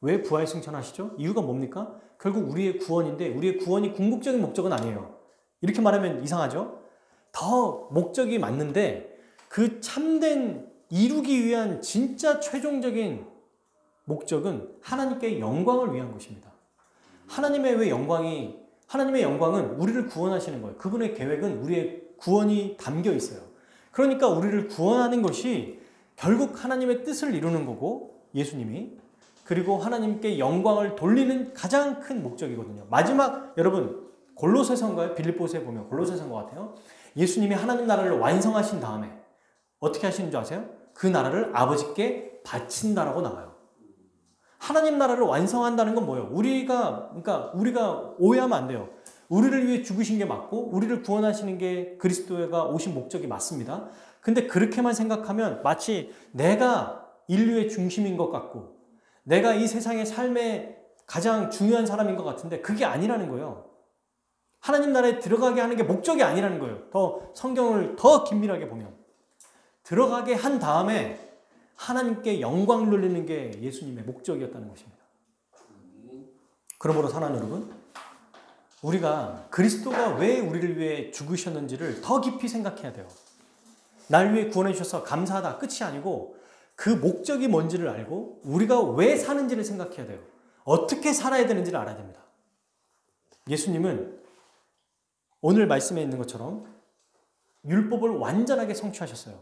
왜 부활승천하시죠? 이유가 뭡니까? 결국 우리의 구원인데 우리의 구원이 궁극적인 목적은 아니에요. 이렇게 말하면 이상하죠? 더 목적이 맞는데 그 참된 이루기 위한 진짜 최종적인 목적은 하나님께 영광을 위한 것입니다. 하나님의 영광은 우리를 구원하시는 거예요. 그분의 계획은 우리의 구원이 담겨 있어요. 그러니까 우리를 구원하는 것이 결국 하나님의 뜻을 이루는 거고 예수님이 그리고 하나님께 영광을 돌리는 가장 큰 목적이거든요. 마지막 여러분 골로새서인가요? 빌립보서에 보면 골로새서인 것 같아요. 예수님이 하나님 나라를 완성하신 다음에 어떻게 하시는 줄 아세요? 그 나라를 아버지께 바친다라고 나와요. 하나님 나라를 완성한다는 건 뭐예요? 우리가 오해하면 안 돼요. 우리를 위해 죽으신 게 맞고 우리를 구원하시는 게 그리스도가 오신 목적이 맞습니다. 근데 그렇게만 생각하면 마치 내가 인류의 중심인 것 같고 내가 이 세상의 삶의 가장 중요한 사람인 것 같은데 그게 아니라는 거예요. 하나님 나라에 들어가게 하는 게 목적이 아니라는 거예요. 더 성경을 더 긴밀하게 보면 들어가게 한 다음에 하나님께 영광을 돌리는 게 예수님의 목적이었다는 것입니다. 그러므로 사랑하는 여러분, 우리가 그리스도가 왜 우리를 위해 죽으셨는지를 더 깊이 생각해야 돼요. 날 위해 구원해 주셔서 감사하다 끝이 아니고 그 목적이 뭔지를 알고 우리가 왜 사는지를 생각해야 돼요. 어떻게 살아야 되는지를 알아야 됩니다. 예수님은 오늘 말씀에 있는 것처럼 율법을 완전하게 성취하셨어요.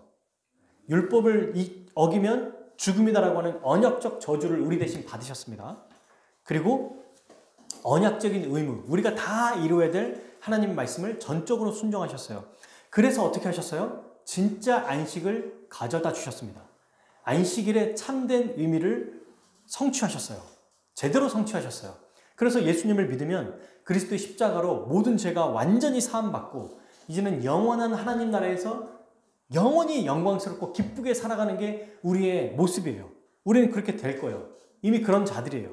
율법을 어기면 죽음이다라고 하는 언약적 저주를 우리 대신 받으셨습니다. 그리고 언약적인 의무, 우리가 다 이루어야 될 하나님 말씀을 전적으로 순종하셨어요. 그래서 어떻게 하셨어요? 진짜 안식을 가져다 주셨습니다. 안식일의 참된 의미를 성취하셨어요. 제대로 성취하셨어요. 그래서 예수님을 믿으면 그리스도의 십자가로 모든 죄가 완전히 사함받고 이제는 영원한 하나님 나라에서 영원히 영광스럽고 기쁘게 살아가는 게 우리의 모습이에요. 우리는 그렇게 될 거예요. 이미 그런 자들이에요.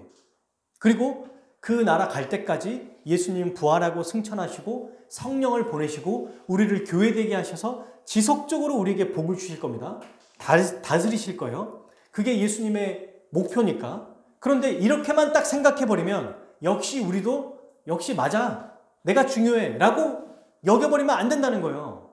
그리고 그 나라 갈 때까지 예수님 부활하고 승천하시고 성령을 보내시고 우리를 교회되게 하셔서 지속적으로 우리에게 복을 주실 겁니다. 다스리실 거예요. 그게 예수님의 목표니까. 그런데 이렇게만 딱 생각해버리면 역시 우리도 역시 맞아. 내가 중요해. 라고 여겨버리면 안 된다는 거예요.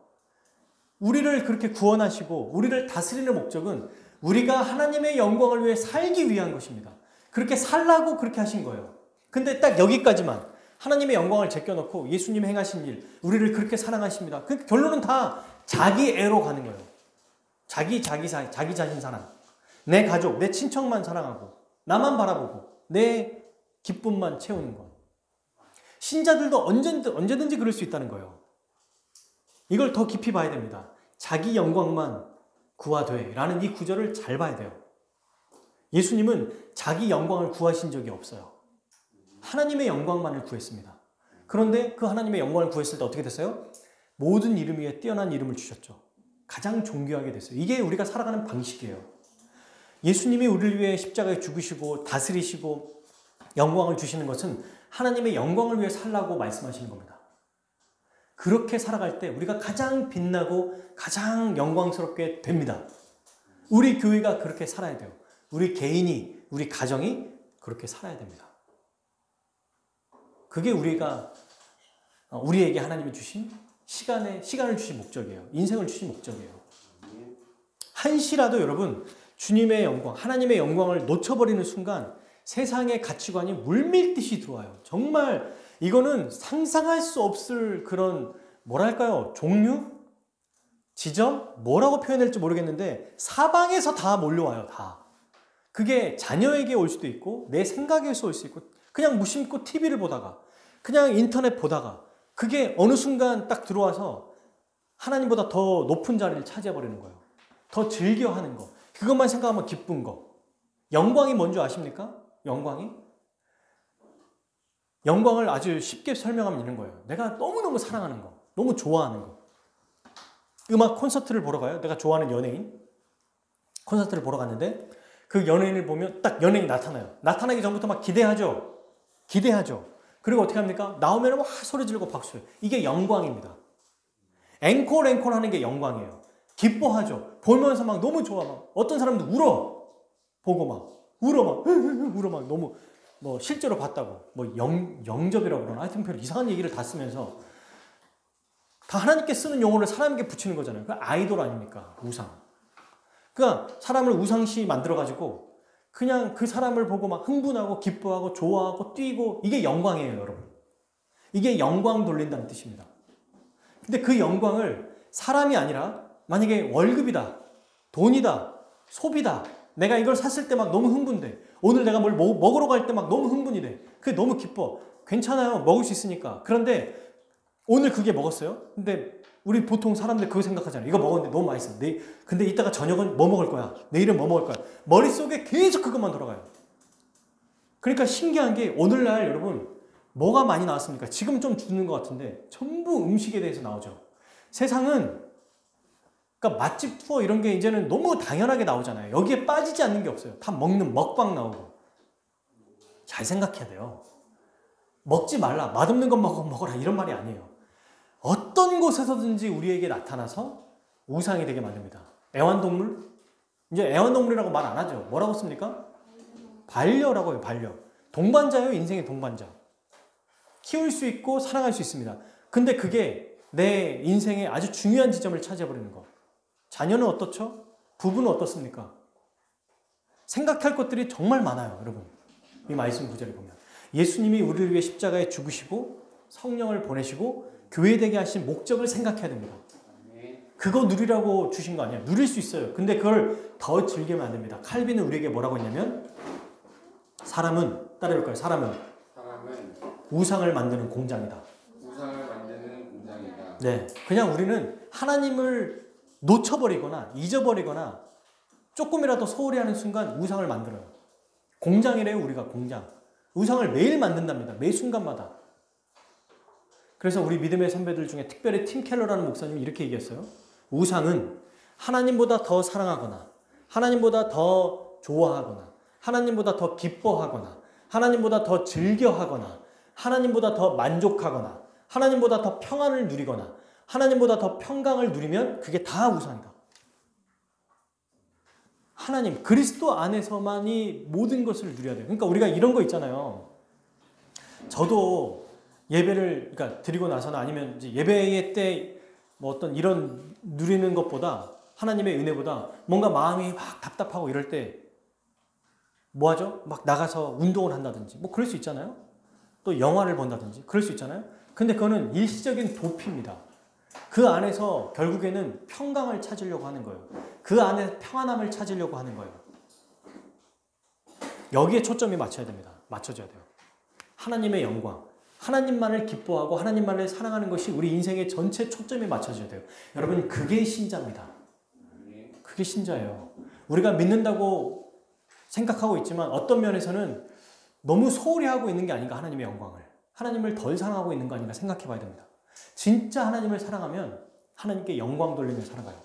우리를 그렇게 구원하시고 우리를 다스리는 목적은 우리가 하나님의 영광을 위해 살기 위한 것입니다. 그렇게 살라고 그렇게 하신 거예요. 근데 딱 여기까지만 하나님의 영광을 제껴놓고 예수님 행하신 일, 우리를 그렇게 사랑하십니다. 그 결론은 다 자기 애로 가는 거예요. 자기 자신 사랑. 내 가족, 내 친척만 사랑하고 나만 바라보고 내 기쁨만 채우는 것. 신자들도 언제든지 그럴 수 있다는 거예요. 이걸 더 깊이 봐야 됩니다. 자기 영광만 구하되 라는 이 구절을 잘 봐야 돼요. 예수님은 자기 영광을 구하신 적이 없어요. 하나님의 영광만을 구했습니다. 그런데 그 하나님의 영광을 구했을 때 어떻게 됐어요? 모든 이름 위에 뛰어난 이름을 주셨죠. 가장 존귀하게 됐어요. 이게 우리가 살아가는 방식이에요. 예수님이 우리를 위해 십자가에 죽으시고 다스리시고 영광을 주시는 것은 하나님의 영광을 위해 살라고 말씀하시는 겁니다. 그렇게 살아갈 때 우리가 가장 빛나고 가장 영광스럽게 됩니다. 우리 교회가 그렇게 살아야 돼요. 우리 개인이, 우리 가정이 그렇게 살아야 됩니다. 그게 우리에게 하나님이 주신 시간을 주신 목적이에요. 인생을 주신 목적이에요. 한시라도 여러분 주님의 영광, 하나님의 영광을 놓쳐버리는 순간 세상의 가치관이 물밀듯이 들어와요. 정말 이거는 상상할 수 없을 그런 뭐랄까요? 종류? 지점? 뭐라고 표현할지 모르겠는데 사방에서 다 몰려와요. 다. 그게 자녀에게 올 수도 있고 내 생각에서 올 수 있고 그냥 무심코 TV를 보다가 그냥 인터넷 보다가 그게 어느 순간 딱 들어와서 하나님보다 더 높은 자리를 차지해버리는 거예요. 더 즐겨하는 거. 그것만 생각하면 기쁜 거. 영광이 뭔지 아십니까? 영광을 아주 쉽게 설명하면 이런 거예요. 내가 너무너무 사랑하는 거. 너무 좋아하는 거. 음악 콘서트를 보러 가요. 내가 좋아하는 연예인. 콘서트를 보러 갔는데 그 연예인을 보면 딱 연예인이 나타나요. 나타나기 전부터 막 기대하죠. 그리고 어떻게 합니까? 나오면 막 소리 지르고 박수해요. 이게 영광입니다. 앵콜 하는 게 영광이에요. 기뻐하죠. 보면서 막 너무 좋아. 막 어떤 사람도 울어. 보고 막 울어 막 너무 뭐 실제로 봤다고 뭐 영접이라고 그러나 하여튼 별 이상한 얘기를 다 쓰면서 다 하나님께 쓰는 용어를 사람에게 붙이는 거잖아요. 그 아이돌 아닙니까? 우상. 그러니까 사람을 우상시 만들어가지고 그냥 그 사람을 보고 막 흥분하고 기뻐하고 좋아하고 뛰고 이게 영광이에요, 여러분. 이게 영광 돌린다는 뜻입니다. 근데 그 영광을 사람이 아니라 만약에 월급이다, 돈이다, 소비다. 내가 이걸 샀을 때 막 너무 흥분돼. 오늘 내가 뭘 먹으러 갈 때 막 너무 흥분이 돼. 그게 너무 기뻐. 괜찮아요. 먹을 수 있으니까. 그런데 오늘 그게 먹었어요. 근데 우리 보통 사람들 그거 생각하잖아요. 이거 먹었는데 너무 맛있어. 근데 이따가 저녁은 뭐 먹을 거야? 내일은 뭐 먹을 거야? 머릿속에 계속 그것만 돌아가요. 그러니까 신기한 게 오늘날 여러분 뭐가 많이 나왔습니까? 지금 좀 죽는 것 같은데 전부 음식에 대해서 나오죠. 세상은 그러니까 맛집 투어 이런 게 이제는 너무 당연하게 나오잖아요. 여기에 빠지지 않는 게 없어요. 다 먹는 먹방 나오고. 잘 생각해야 돼요. 먹지 말라. 맛없는 것 먹어라. 이런 말이 아니에요. 어떤 곳에서든지 우리에게 나타나서 우상이 되게 만듭니다. 애완동물? 이제 애완동물이라고 말 안 하죠. 뭐라고 씁니까? 반려라고 해요. 반려. 동반자예요. 인생의 동반자. 키울 수 있고 사랑할 수 있습니다. 근데 그게 내 인생의 아주 중요한 지점을 차지해버리는 거. 자녀는 어떻죠? 부부는 어떻습니까? 생각할 것들이 정말 많아요. 여러분. 이 말씀 구절을 보면. 예수님이 우리를 위해 십자가에 죽으시고 성령을 보내시고 교회되게 하신 목적을 생각해야 됩니다. 그거 누리라고 주신 거 아니에요. 누릴 수 있어요. 근데 그걸 더 즐기면 안 됩니다. 칼빈은 우리에게 뭐라고 했냐면 사람은 따라해볼까요? 사람은 우상을 만드는 공장이다. 우상을 만드는 공장이다. 네, 그냥 우리는 하나님을 놓쳐버리거나 잊어버리거나 조금이라도 소홀히 하는 순간 우상을 만들어요. 공장이래요. 우리가 공장. 우상을 매일 만든답니다. 매 순간마다. 그래서 우리 믿음의 선배들 중에 특별히 팀 켈러라는 목사님이 이렇게 얘기했어요. 우상은 하나님보다 더 사랑하거나 하나님보다 더 좋아하거나 하나님보다 더 기뻐하거나 하나님보다 더 즐겨하거나 하나님보다 더 만족하거나 하나님보다 더 평안을 누리거나 하나님보다 더 평강을 누리면 그게 다 우상이다. 하나님, 그리스도 안에서만이 모든 것을 누려야 돼요. 그러니까 우리가 이런 거 있잖아요. 저도 예배를 그러니까 드리고 나서나 아니면 이제 예배 때 뭐 어떤 이런 누리는 것보다 하나님의 은혜보다 뭔가 마음이 막 답답하고 이럴 때 뭐 하죠? 막 나가서 운동을 한다든지 뭐 그럴 수 있잖아요. 또 영화를 본다든지 그럴 수 있잖아요. 근데 그거는 일시적인 도피입니다. 그 안에서 결국에는 평강을 찾으려고 하는 거예요. 그 안에 평안함을 찾으려고 하는 거예요. 여기에 초점이 맞춰야 됩니다. 맞춰져야 돼요. 하나님의 영광, 하나님만을 기뻐하고 하나님만을 사랑하는 것이 우리 인생의 전체 초점이 맞춰져야 돼요. 여러분, 그게 신자입니다. 그게 신자예요. 우리가 믿는다고 생각하고 있지만 어떤 면에서는 너무 소홀히 하고 있는 게 아닌가, 하나님의 영광을. 하나님을 덜 사랑하고 있는 거 아닌가 생각해 봐야 됩니다. 진짜 하나님을 사랑하면 하나님께 영광 돌리며 살아가요.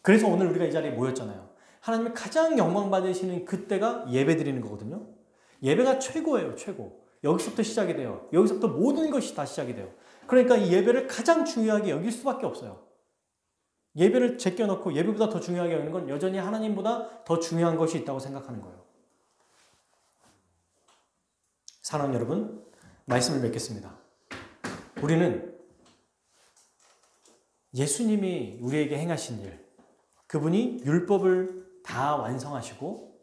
그래서 오늘 우리가 이 자리에 모였잖아요. 하나님이 가장 영광 받으시는 그때가 예배 드리는 거거든요. 예배가 최고예요, 최고. 여기서부터 시작이 돼요. 여기서부터 모든 것이 다 시작이 돼요. 그러니까 이 예배를 가장 중요하게 여길 수밖에 없어요. 예배를 제껴놓고 예배보다 더 중요하게 여기는 건 여전히 하나님보다 더 중요한 것이 있다고 생각하는 거예요. 사랑하는 여러분, 말씀을 맺겠습니다. 우리는 예수님이 우리에게 행하신 일, 그분이 율법을 다 완성하시고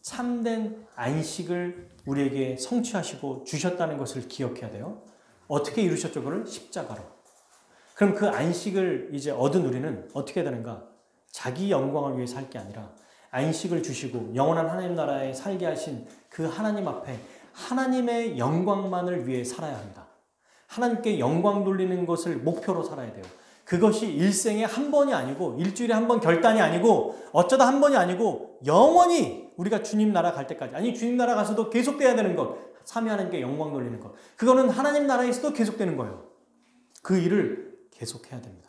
참된 안식을 우리에게 성취하시고 주셨다는 것을 기억해야 돼요. 어떻게 이루셨죠? 그걸 십자가로. 그럼 그 안식을 이제 얻은 우리는 어떻게 되는가? 자기 영광을 위해 살 게 아니라 안식을 주시고 영원한 하나님 나라에 살게 하신 그 하나님 앞에 하나님의 영광만을 위해 살아야 합니다. 하나님께 영광 돌리는 것을 목표로 살아야 돼요. 그것이 일생에 한 번이 아니고 일주일에 한 번 결단이 아니고 어쩌다 한 번이 아니고 영원히 우리가 주님 나라 갈 때까지, 아니 주님 나라 가서도 계속돼야 되는 것, 삼위 하나님께 영광 돌리는 것, 그거는 하나님 나라에서도 계속되는 거예요. 그 일을 계속해야 됩니다.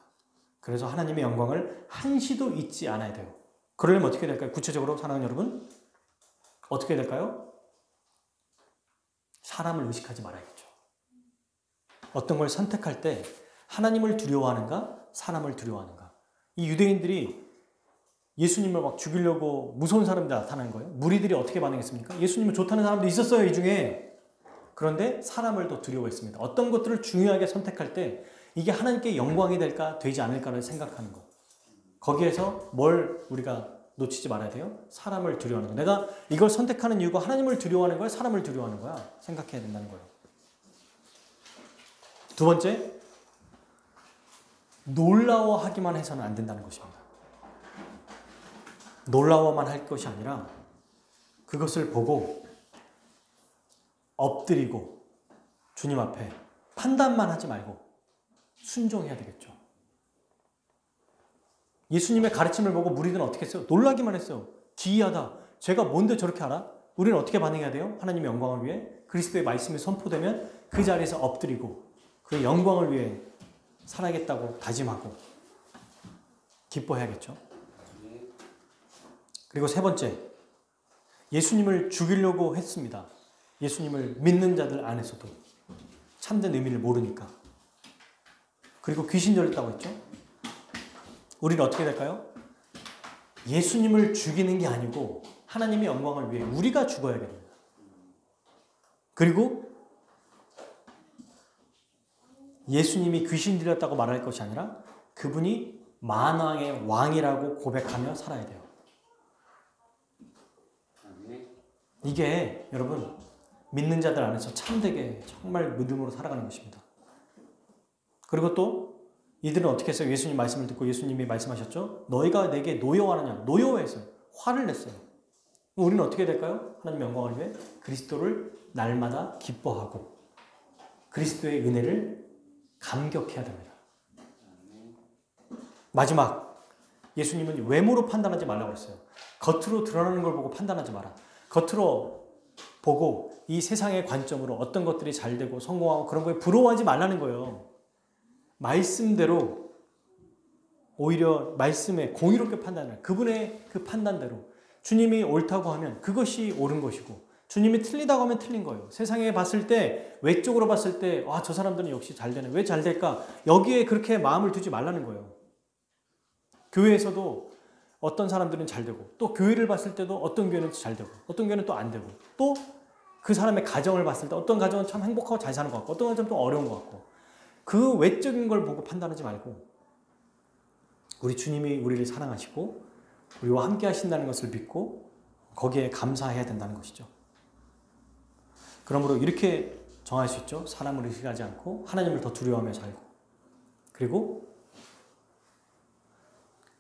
그래서 하나님의 영광을 한시도 잊지 않아야 돼요. 그러려면 어떻게 될까요? 구체적으로 사랑하는 여러분, 어떻게 될까요? 사람을 의식하지 말아야겠죠. 어떤 걸 선택할 때 하나님을 두려워하는가, 사람을 두려워하는가. 이 유대인들이 예수님을 막 죽이려고 무서운 사람들이 나타나는 거예요. 무리들이 어떻게 반응했습니까? 예수님을 좋다는 사람도 있었어요, 이 중에. 그런데 사람을 더 두려워했습니다. 어떤 것들을 중요하게 선택할 때 이게 하나님께 영광이 될까, 되지 않을까를 생각하는 것. 거기에서 뭘 우리가 놓치지 말아야 돼요? 사람을 두려워하는 거. 내가 이걸 선택하는 이유가 하나님을 두려워하는 거야, 사람을 두려워하는 거야? 생각해야 된다는 거예요. 두 번째, 놀라워하기만 해서는 안 된다는 것입니다. 놀라워만 할 것이 아니라 그것을 보고 엎드리고 주님 앞에 판단만 하지 말고 순종해야 되겠죠. 예수님의 가르침을 보고 무리들은 어떻게 했어요? 놀라기만 했어요. 기이하다. 제가 뭔데 저렇게 알아? 우리는 어떻게 반응해야 돼요? 하나님의 영광을 위해 그리스도의 말씀이 선포되면 그 자리에서 엎드리고 그 영광을 위해 살아야겠다고 다짐하고 기뻐해야겠죠. 그리고 세 번째, 예수님을 죽이려고 했습니다. 예수님을 믿는 자들 안에서도 참된 의미를 모르니까. 그리고 귀신 들렸다고 했죠. 우리는 어떻게 될까요? 예수님을 죽이는 게 아니고 하나님의 영광을 위해 우리가 죽어야 됩니다. 그리고 예수님이 귀신 들렸다고 말할 것이 아니라 그분이 만왕의 왕이라고 고백하며 살아야 돼요. 이게 여러분 믿는 자들 안에서 참되게 정말 믿음으로 살아가는 것입니다. 그리고 또 이들은 어떻게 했어요? 예수님 말씀을 듣고 예수님이 말씀하셨죠? 너희가 내게 노여워하느냐? 노여워했어요. 화를 냈어요. 우리는 어떻게 될까요? 하나님의 영광을 위해 그리스도를 날마다 기뻐하고 그리스도의 은혜를 감격해야 됩니다. 마지막, 예수님은 외모로 판단하지 말라고 했어요. 겉으로 드러나는 걸 보고 판단하지 마라. 겉으로 보고 이 세상의 관점으로 어떤 것들이 잘 되고 성공하고 그런 거에 부러워하지 말라는 거예요. 말씀대로 오히려 말씀에 공의롭게 판단하는 그분의 그 판단대로 주님이 옳다고 하면 그것이 옳은 것이고 주님이 틀리다고 하면 틀린 거예요. 세상에 봤을 때 외적으로 봤을 때 와, 저 사람들은 역시 잘 되네. 왜 잘 될까? 여기에 그렇게 마음을 두지 말라는 거예요. 교회에서도 어떤 사람들은 잘 되고 또 교회를 봤을 때도 어떤 교회는 잘 되고 어떤 교회는 또 안 되고 또 그 사람의 가정을 봤을 때 어떤 가정은 참 행복하고 잘 사는 것 같고 어떤 가정은 좀 어려운 것 같고 그 외적인 걸 보고 판단하지 말고 우리 주님이 우리를 사랑하시고 우리와 함께 하신다는 것을 믿고 거기에 감사해야 된다는 것이죠. 그러므로 이렇게 정할 수 있죠. 사람을 의식하지 않고 하나님을 더 두려워하며 살고 그리고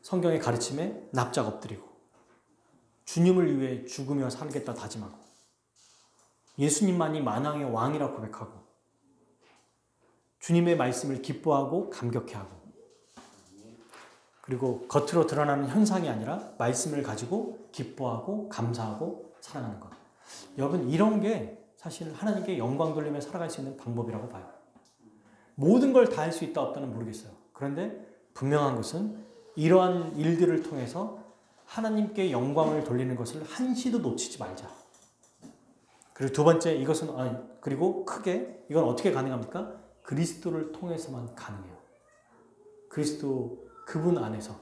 성경의 가르침에 납작 엎드리고 주님을 위해 죽으며 살겠다 다짐하고 예수님만이 만왕의 왕이라고 고백하고 주님의 말씀을 기뻐하고 감격해하고 그리고 겉으로 드러나는 현상이 아니라 말씀을 가지고 기뻐하고 감사하고 사랑하는 것. 여러분 이런 게 사실 하나님께 영광 돌리며 살아갈 수 있는 방법이라고 봐요. 모든 걸 다 할 수 있다 없다는 모르겠어요. 그런데 분명한 것은 이러한 일들을 통해서 하나님께 영광을 돌리는 것을 한시도 놓치지 말자. 그리고 두 번째, 그리고 크게 이건 어떻게 가능합니까? 그리스도를 통해서만 가능해요. 그리스도 그분 안에서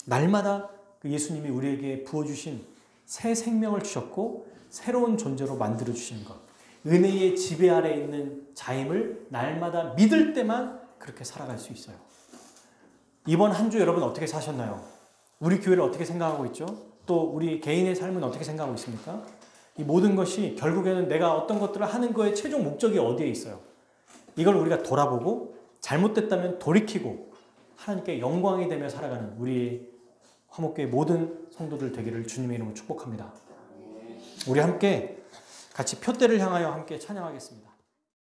날마다 그 예수님이 우리에게 부어주신 새 생명을 주셨고 새로운 존재로 만들어 주시는 것, 은혜의 지배 아래 있는 자임을 날마다 믿을 때만 그렇게 살아갈 수 있어요. 이번 한 주 여러분 어떻게 사셨나요? 우리 교회를 어떻게 생각하고 있죠? 또 우리 개인의 삶은 어떻게 생각하고 있습니까? 이 모든 것이 결국에는 내가 어떤 것들을 하는 거에 최종 목적이 어디에 있어요? 이걸 우리가 돌아보고 잘못됐다면 돌이키고 하나님께 영광이 되며 살아가는 우리 화목교회 모든 성도들 되기를 주님의 이름으로 축복합니다. 우리 함께 같이 표대를 향하여 함께 찬양하겠습니다.